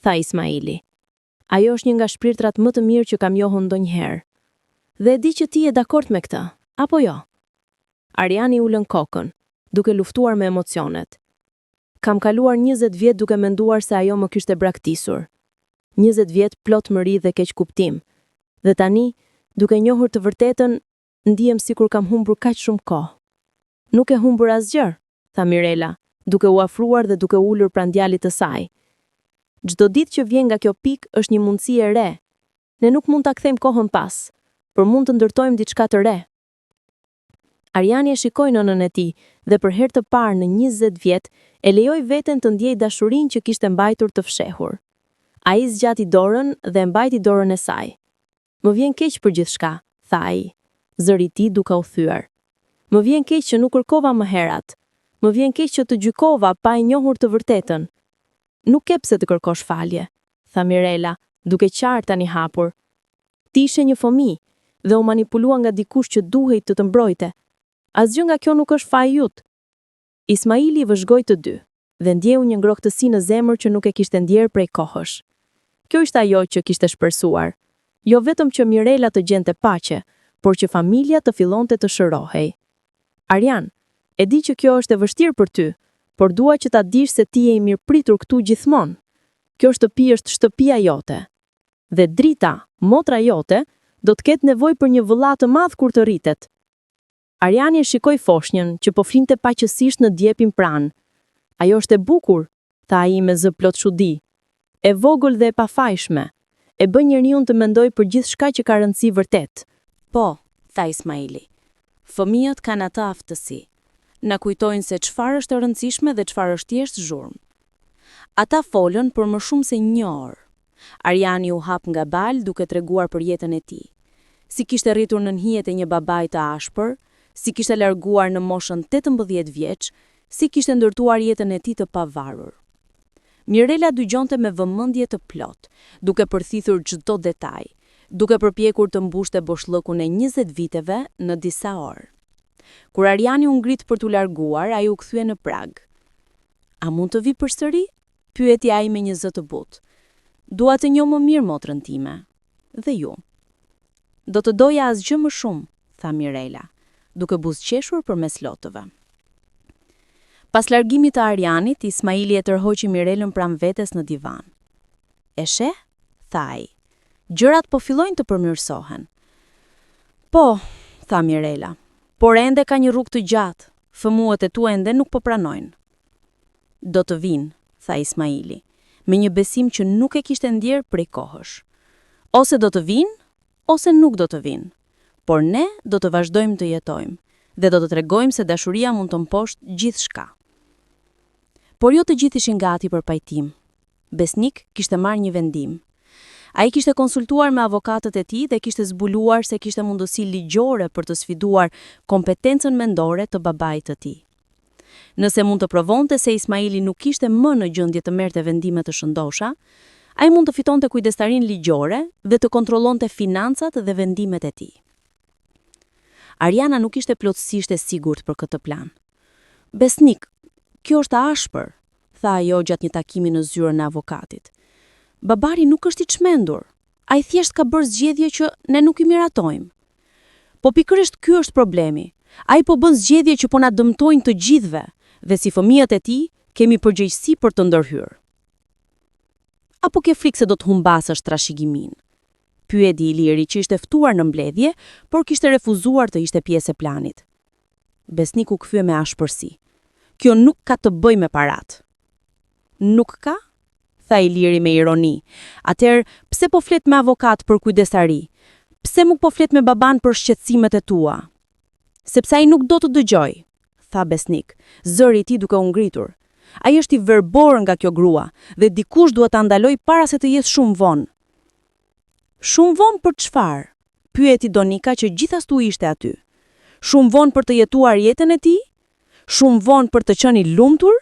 tha Ismaili. Ajo është një nga shpirtrat më të mirë që kam njohur ndonjëherë. Dhe e di që ti je dakord me këtë, apo jo? Ariani ulën kokën, duke luftuar me emocionet. Kam kaluar 20 vjet duke menduar se ajo më kishte braktisur. 20 vjet plot mëri dhe keq kuptim. Dhe tani, duke njohur të vërtetën, ndihem sikur kam humbur kaq shumë kohë. Nuk e humbur asgjë, tha Mirela, duke u afruar dhe duke ulur pranë djalit të saj. Çdo ditë që vjen nga kjo pikë është një mundësi e re. Ne nuk mund ta kthejmë kohën pas, por mund të ndërtojmë diçka të re. Ariani e shikoi nënën e tij dhe për herë të parë në 20 vjet e lejoi veten të ndjejë dashurinë që kishte mbajtur të fshehur. Ai zgjati dorën dhe mbajti dorën e saj. Më vjen keq për gjithçka, tha ai, zëri i tij duke u thyer. Më vjen keq që nuk kërkova më herat. Më vjen keq që të gjykova pa e njohur të vërtetën. Nuk ke pse të kërkosh falje, tha Mirela, duke qartë tani hapur. Ti ishe një fëmijë dhe u manipulua nga dikush që duhej të të mbrojte. Asgjë nga kjo nuk është faji jut. Ismaili i vëzhgoi të dy dhe ndjeu një ngrohtësi në zemër që nuk e kishte ndjer prej kohësh. Kjo ishte ajo që kishte shpresuar. Jo vetëm që Mirela të gjente paqe, por që familja të fillonte të shërohej. Arian, e di që kjo është e vështirë për ty, por dua që ta dish se ti je i mirëpritur këtu gjithmonë. Kjo shtëpi është shtëpia jote. Dhe drita, motra jote, do të ketë nevojë për një vëlla të madh kur të rritet. Ariani e shikoi foshnjën që po flinte paqësisht në djepin pranë. Ajo është e bukur, tha ai me zë plot çudi. E vogël dhe e pafajshme. E bën njeriu të mendoj për gjithçka që ka rëndësi vërtet. Po, tha Ismaili. Fëmijët kanë atë aftësi. Na kujtojnë se çfarë është e rëndësishme dhe çfarë është thjesht zhurmë. Ata folën për më shumë se 1 orë. Ariani u hap nga balë duke treguar për jetën e tij. Si kishte rritur nën hijet e një babai të ashpër, si kishte larguar në moshën 18 vjeç, si kishte ndërtuar jetën e tij të pavarur. Mirela dëgjonte me vëmendje të plot, duke përthithur çdo detaj, duke përpjekur të mbushte boshllëkun e 20 viteve në disa orë. Kur Ariani u ngrit për t'u larguar, ai u kthye në prag. A mund të vi përsëri? Pyeti ai me një zë të butë. Dua të njoh më mirë motrën time. Dhe ju? Do të doja asgjë më shumë, tha Mirela, duke buzëqeshur përmes lotëve. Pas largimit të Arianit, Ismaili e tërhoqi Mirelën pranë vetes në divan. E sheh? Tha ai. Gjërat po fillojnë të përmirësohen. Po, tha Mirela, por ende ka një rrugë të gjatë. Fëmuat e tua ende nuk po pranojnë. Do të vinë, tha Ismaili, me një besim që nuk e kishte ndjer prej kohësh. Ose do të vinë, ose nuk do të vinë. Por ne do të vazhdojmë të jetojmë dhe do të tregojmë se dashuria mund të mposhtë gjithçka. Por jo të gjithë ishin gati për pajtim. Besnik kishte marrë një vendim. Ai kishte konsultuar me avokatët e tij dhe kishte zbuluar se kishte mundësi ligjore për të sfiduar kompetencën mendore të babait të tij. Nëse mund të provonte se Ismaili nuk ishte më në gjendje të merrte vendime të shëndosha, ai mund të fitonte kujdestarinë ligjore dhe të kontrollonte financat dhe vendimet e tij. Ariana nuk ishte plotësisht e sigurt për këtë plan. Besnik, kjo është ashpër, tha ajo gjatë një takimi në zyrën e avokatit. Babari nuk është i çmendur. Ai thjesht ka bërë zgjedhje që ne nuk i miratojmë. Po pikërisht ky është problemi. Ai po bën zgjedhje që po na dëmtojnë të gjithëve dhe si fëmijët e tij kemi përgjegjësi për të ndërhyrë. Apo ke frikë se do të humbasësh trashëgimin? Pyeti Iliri që ishte ftuar në mbledhje, por kishte refuzuar të ishte pjesë e planit. Besniku kthye me ashpërsi. Kjo nuk ka të bëjë me parat. Nuk ka? Tha Iliri me ironi. Atëherë, pse po flet me avokat për kujdestari? Pse nuk po flet me baban për shqetësimet e tua? Sepse ai nuk do të dëgjoj, tha Besnik, zëri i tij duke u ngritur. Ai është i verbor nga kjo grua dhe dikush duhet ta ndaloj para se të jetë shumë vonë. Shumë vonë për çfarë? Pyeti Donika që gjithashtu ishte aty. Shumë vonë për të jetuar jetën e tij? Shumë vonë për të qenë i lumtur?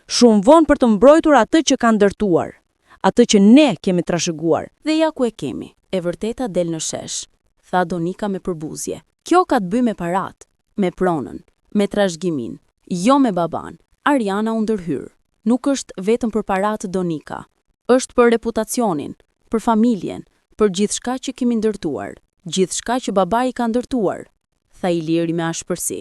Shumë vonë për të mbrojtur atë që ka ndërtuar, atë që ne kemi trashëguar. Dhe ja ku e kemi. E vërteta del në shesh, tha Donika me përbuzje. Kjo ka të bëjë me parat, me pronën, me trashëgimin, jo me baban. Ariana u ndërhyr. Nuk është vetëm për parat, Donika. Është për reputacionin, për familjen, për gjithçka që kemi ndërtuar, gjithçka që babai ka ndërtuar, tha Iliri me ashpërsi.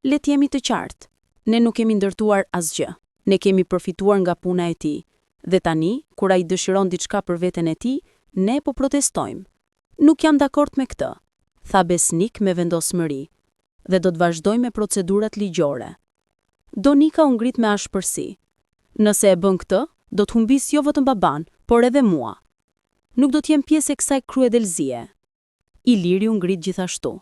Le të jemi të qartë. Ne nuk kemi ndërtuar asgjë. Ne kemi përfituar nga puna e tij. Dhe tani, kur ai dëshiron diçka për veten e tij, ne po protestojmë. Nuk jam dakord me këtë, tha Besnik me vendosmëri, dhe do të vazhdojmë me procedurat ligjore. Donika u ngrit me ashpërsi. Nëse e bën këtë, do të humbis jo vetëm baban, por edhe mua. Nuk do të jem pjesë e kësaj kryedelzie. Iliri u ngrit gjithashtu.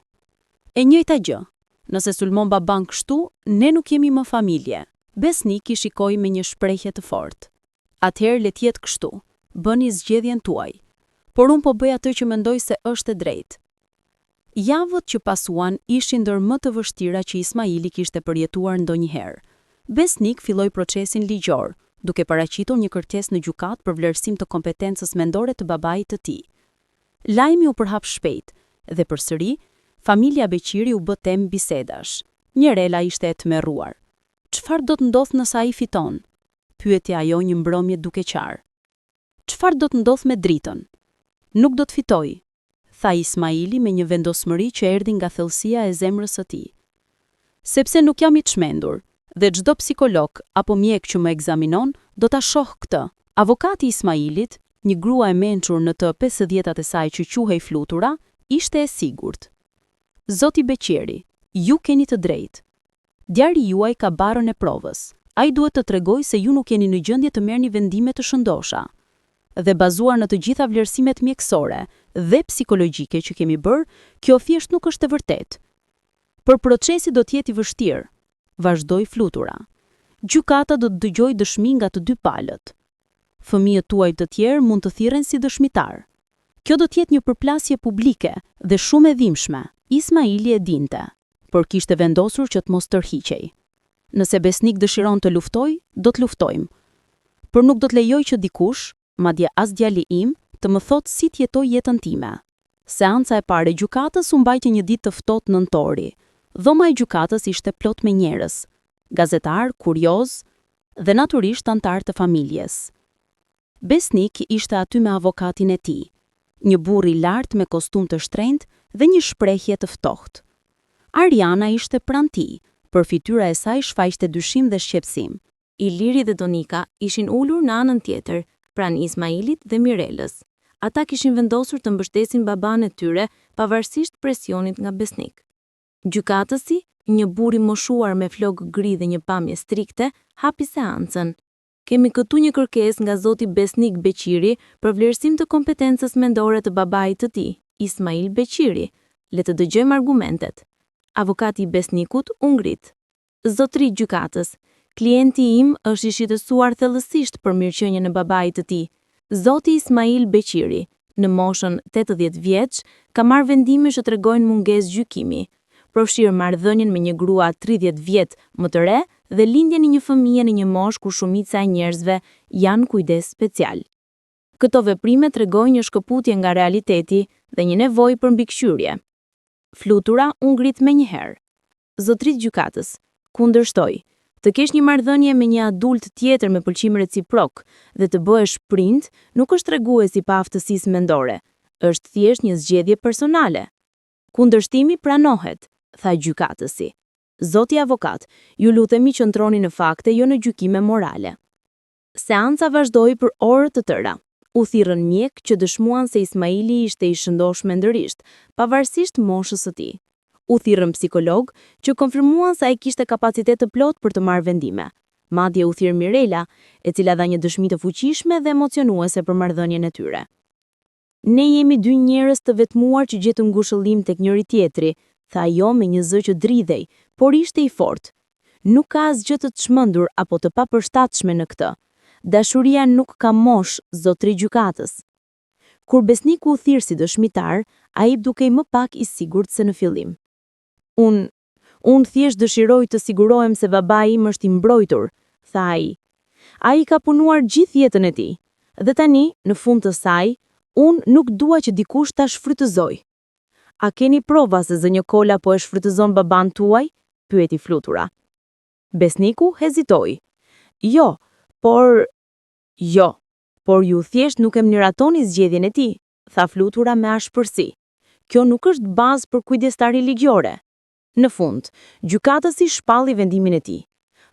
E njëjta gjë. Nëse sulmon baban kështu, ne nuk jemi më familje. Besnik i shikoi me një shprehje të fortë. Atëherë le të jetë kështu. Bëni zgjedhjen tuaj. Por unë po bëj atë që mendoj se është e drejtë. Javët që pasuan ishin ndër më të vështira që Ismaili kishte përjetuar ndonjëherë. Besnik filloi procesin ligjor, duke paraqitur një kërkesë në gjykat për vlerësim të kompetencës mendore të babait të tij. Lajmi u përhap shpejt dhe përsëri familja Beqiri u bë temë bisedash. Mirela ishte e tmerruar. Çfarë do të ndodhë nëse ai fiton? Pyeti ajo një mbrëmje duke qarë. Çfarë do të ndodhë me dritën? Nuk do të fitoj, tha Ismaili me një vendosmëri që erdhi nga thellësia e zemrës së tij. Sepse nuk jam i çmendur dhe çdo psikolog apo mjek që më ekzaminon do ta shoh këtë. Avokati i Ismailit, një grua e mençur në të 50-tat e saj që quhej Flutura, ishte e sigurt. Zoti Beqiri, ju keni të drejtë. Djali juaj ka barën e provës. Ai duhet të tregojë se ju nuk jeni në gjendje të merrni vendime të shëndosha. Dhe bazuar në të gjitha vlerësimet mjekësore dhe psikologjike që kemi bërë, kjo thjesht nuk është e vërtetë. Por procesi do të jetë i vështirë, vazhdoi Flutura. Gjykata do të dëgjojë dëshmi nga të dy palët. Fëmijët tuaj të tjerë mund të thirren si dëshmitar. Kjo do të jetë një përplasje publike dhe shumë e dhimbshme. Ismaili e dinte, por kishte vendosur që të mos tërhiqej. Nëse besnik dëshiron të luftoj, do të luftojmë. Por nuk do të lejoj që dikush, madje as djali im, të më thotë si të jetoj jetën time. Seanca e parë e gjykatës u mbajti një ditë të ftohtë nëntori. Dhoma e gjykatës ishte plot me njerëz, gazetar, kurioz dhe natyrisht antar të familjes. Besnik ishte aty me avokatin e tij, një burr i lartë me kostum të shtrenjtë dhe një shprehje të ftohtë. Ariana ishte pranë tij, por fytyra e saj shfaqte dyshim dhe shqetësim. Iliri dhe Donika ishin ulur në anën tjetër, pranë Ismailit dhe Mirelës. Ata kishin vendosur të mbështesin baban e tyre pavarësisht presionit nga besnik. Gjykatësi, një burr i moshuar me flok gri dhe një pamje strikte, hapi seancën. Kemi këtu një kërkesë nga zoti Besnik Beqiri për vlerësim të kompetencës mendore të babait të tij, Ismail Beqiri. Le të dëgjojmë argumentet. Avokati i besnikut u ngrit. Zotëri gjykatës, klienti im është i shqetësuar thellësisht për mirëqenien e babait të tij. Zoti Ismail Beqiri, në moshën 80 vjeç, ka marrë vendime që tregojnë mungesë gjykimi. Përfshirë marrëdhënien me një grua 30 vjet më të re dhe lindjen e një fëmije në një moshë ku shumica e njerëzve janë kujdes special. Këto veprime tregojnë një shkëputje nga realiteti dhe një nevojë për mbikëqyrje. Flutura u ngrit menjëherë. Zotërit gjykatës, kundërshtoj, të kesh një marrëdhënie me një adult tjetër me pëlqim reciprok dhe të bëhesh prind nuk është treguesi pa aftësisë mendore, është thjesht një zgjedhje personale. Kundërshtimi pranohet, tha gjykatësi. Zoti avokat, ju lutemi qëndroni në fakte, jo në gjykime morale. Seanca vazhdoi për orë të tëra. U thirrën mjek që dëshmuan se Ismaili ishte i shëndosh mendërisht, pavarësisht moshës së tij. U thirrën psikolog që konfirmuan se ai kishte kapacitet të plot për të marrë vendime. Madje u thirr Mirela, e cila dha një dëshmi të fuqishme dhe emocionuese për marrëdhënien e tyre. Ne jemi dy njerëz të vetmuar që gjetëm ngushëllim tek njëri tjetri, tha ajo me një zë që dridhej, por ishte i fortë. Nuk ka asgjë të çmendur apo të papërshtatshme në këtë. Dashuria nuk ka moshë, zotëri gjykatës. Kur besniku u thirr si dëshmitar, ai dukej më pak i sigurt se në fillim. Unë thjesht dëshiroj të sigurohem se babai im është i mbrojtur, tha ai. Ai ka punuar gjithë jetën e tij, dhe tani, në fund të saj, unë nuk dua që dikush ta shfrytëzoj. A keni prova se zë një kola po e shfrytëzon baban tuaj? Pyeti Flutura. Besniku hezitoi. Jo, por ju thjesht nuk e mniratoni zgjedhjen e tij, tha Flutura me ashpërsi. Kjo nuk është bazë për kujdestari ligjore. Në fund, gjykatësi shpalli vendimin e tij.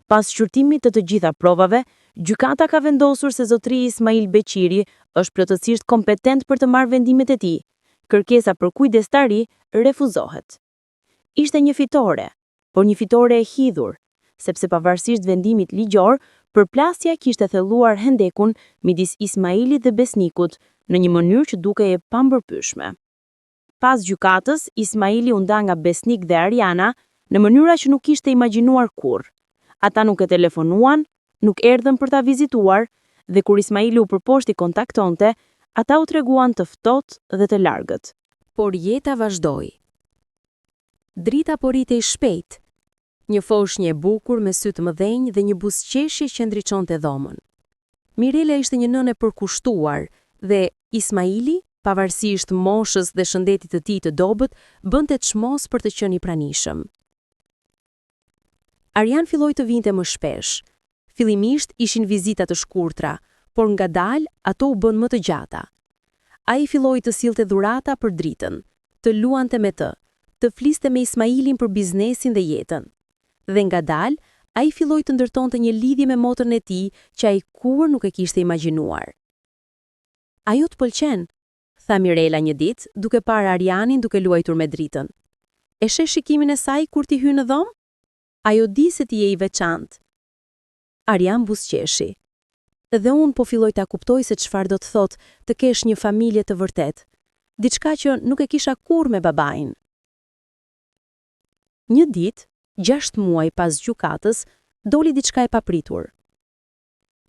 Pas shqyrtimit të gjitha provave, gjykata ka vendosur se zotëri Ismail Beqiri është plotësisht kompetent për të marrë vendimet e tij. Kërkesa për kujdestari refuzohet. Ishte një fitore, por një fitore e hidhur, sepse pavarësisht vendimit ligjor, përplasja kishte thelluar hendekun midis Ismailit dhe besnikut në një mënyrë që dukej e pambërpyeshme. Pas gjykatës, Ismaili u nda nga besnik dhe Ariana në mënyra që nuk kishte imagjinuar kurrë. Ata nuk e telefonuan, nuk erdhën për ta vizituar, dhe kur Ismaili u përposhti kontaktonte, ata u treguan të ftohtë dhe të largët. Por jeta vazhdoi. Drita po ritej shpejt. Një foshnjë e bukur me sy të mëdhenj dhe një buzëqeshje që ndriçonte dhomën. Mirela ishte një nënë e përkushtuar dhe Ismaili, pavarësisht moshës dhe shëndetit të tij të dobët, bënte çmos për të qenë i pranishëm. Arian filloi të vinte më shpesh. Fillimisht ishin vizita të shkurtra, por ngadalë ato u bën më të gjata. Ai filloi të sillte dhurata për dritën, të luante me të fliste me Ismailin për biznesin dhe jetën. Dhe ngadalë, ai filloi të ndërtonte një lidhje me motrën e tij që ai kurrë nuk e kishte imagjinuar. Ajo të pëlqen, tha Mirela një ditë, duke parë Arianin duke luajtur me dritën. E sheh shikimin e saj kur ti hyn në dhomë? Ajo di se ti je i veçantë. Arian buzëqeshi. Dhe unë po filloj ta kuptoj se çfarë do të thotë të kesh një familje të vërtetë. Diçka që nuk e kisha kurrë me babain. Një ditë, 6 muaj pas gjykatës, doli diçka e papritur.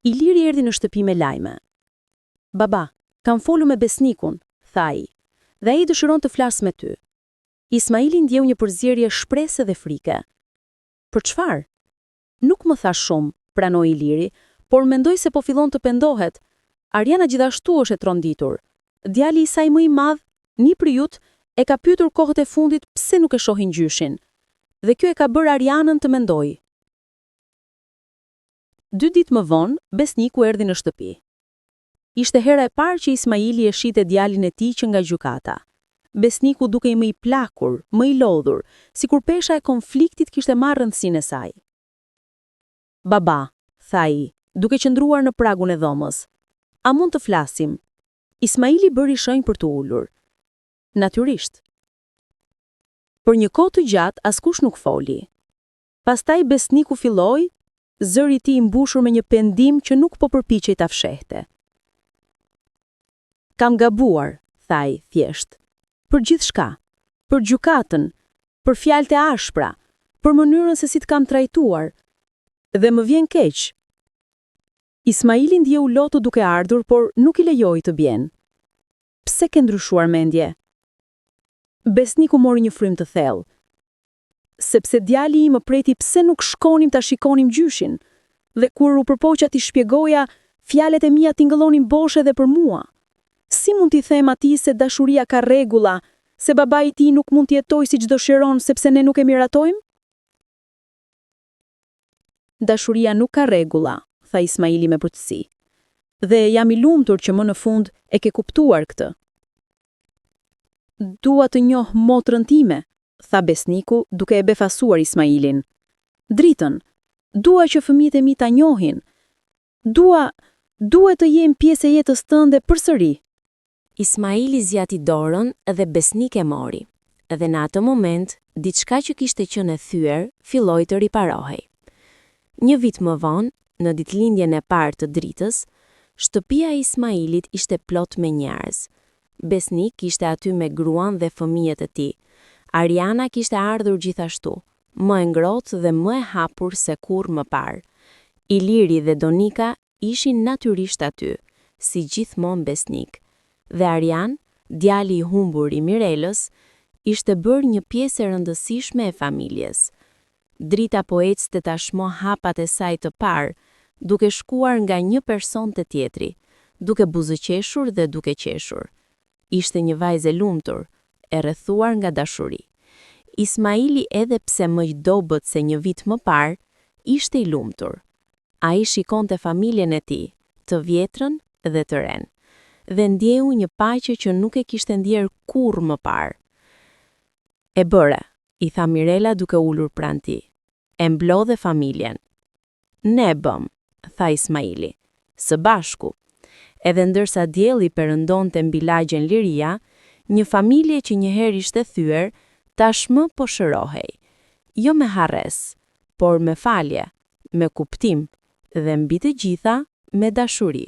Iliri erdhi në shtëpi me lajme. Baba, kam folur me Besnikun, tha ai, dhe ai dëshiron të flasë me ty. Ismaili ndjeu një përzierje shprese dhe frike. Për çfarë? Nuk më tha shumë, pranoi Iliri, por mendoj se po fillon të pendohet. Ariana gjithashtu është e tronditur. Djali i saj më i madh, një prijut, e ka pyetur kohët e fundit pse nuk e shohin gjyshin. Dhe kjo e ka bërë Arianën të mendojë. 2 ditë më vonë, Besniku erdhi në shtëpi. Ishte hera e parë që Ismaili e shite djalin e tij që nga gjykata. Besniku dukej më i plakur, më i lodhur, sikur pesha e konfliktit kishte marrë rëndësinë e saj. Baba, tha ai, duke qëndruar në pragun e dhomës. A mund të flasim? Ismaili bëri shenjë për të ulur. Natyrisht. Për një kohë të gjatë askush nuk foli. Pastaj Besniku filloi, zëri i tij i mbushur me një pendim që nuk po përpiqej ta fshehte. Kam gabuar, tha ai thjesht. Për gjithçka, për gjykatën, për fjalët e ashpra, për mënyrën se si të kam trajtuar. Dhe më vjen keq. Ismaili ndjeu lotu duke ardhur, por nuk i lejoi të bjen. Pse ke ndryshuar mendje? Besniku mori një frym të thellë. Sepse djali im më preti pse nuk shkonim ta shikonim gjyshin, dhe kur u përpoqja t'i shpjegoja, fjalët e mia tingëllonin bosh edhe për mua. Si mund t'i them atij se dashuria ka rregulla, se babai i tij nuk mund të jetojë siç dëshiron sepse ne nuk e miratojmë? Dashuria nuk ka rregulla, tha Ismaili me përtësi. Dhe jam i lumtur që më në fund e ke kuptuar këtë. Dua të njoh motrën time, tha Besniku duke e befasuar Ismailin. Dritën, dua që fëmijët e mi ta njohin. Dua të jem pjesë e jetës tënde përsëri. Ismaili zjati dorën dhe Besnik e mori. Dhe në atë moment, diçka që kishte qenë e thyer, filloi të riparohej. Një vit më vonë, në ditëlindjen e parë të dritës, shtëpia e Ismailit ishte plot me njerëz. Besnik ishte aty me gruan dhe fëmijët e tij. Ariana kishte ardhur gjithashtu, më e ngrohtë dhe më e hapur se kurrë më parë. Iliri dhe Donika ishin natyrisht aty, si gjithmonë Besnik. Dhe Arian, djali i humbur i Mirelës, ishte bërë një pjesë e rëndësishme e familjes. Drita po ecte tashmë hapat e saj të parë, duke shkuar nga një person te tjetri, duke buzëqeshur dhe duke qeshur. Ishte një vajzë e lumtur, e rrethuar nga dashuri. Ismaili, edhe pse më i dobët se një vit më parë, ishte i lumtur. Ai shikonte familjen e tij, të vjetrën dhe të renë, dhe ndjeu një paqe që nuk e kishte ndjer kurrë më parë. E bëre, i tha Mirela duke ulur pranë tij. E mblodhe familjen. Ne e bëm, tha Ismaili, së bashku. Edhe ndërsa dielli perëndonte mbi lagjen Liria, një familje që njëherë ishte thyer, tashmë po shërohej. Jo me harres, por me falje, me kuptim dhe mbi të gjitha me dashuri.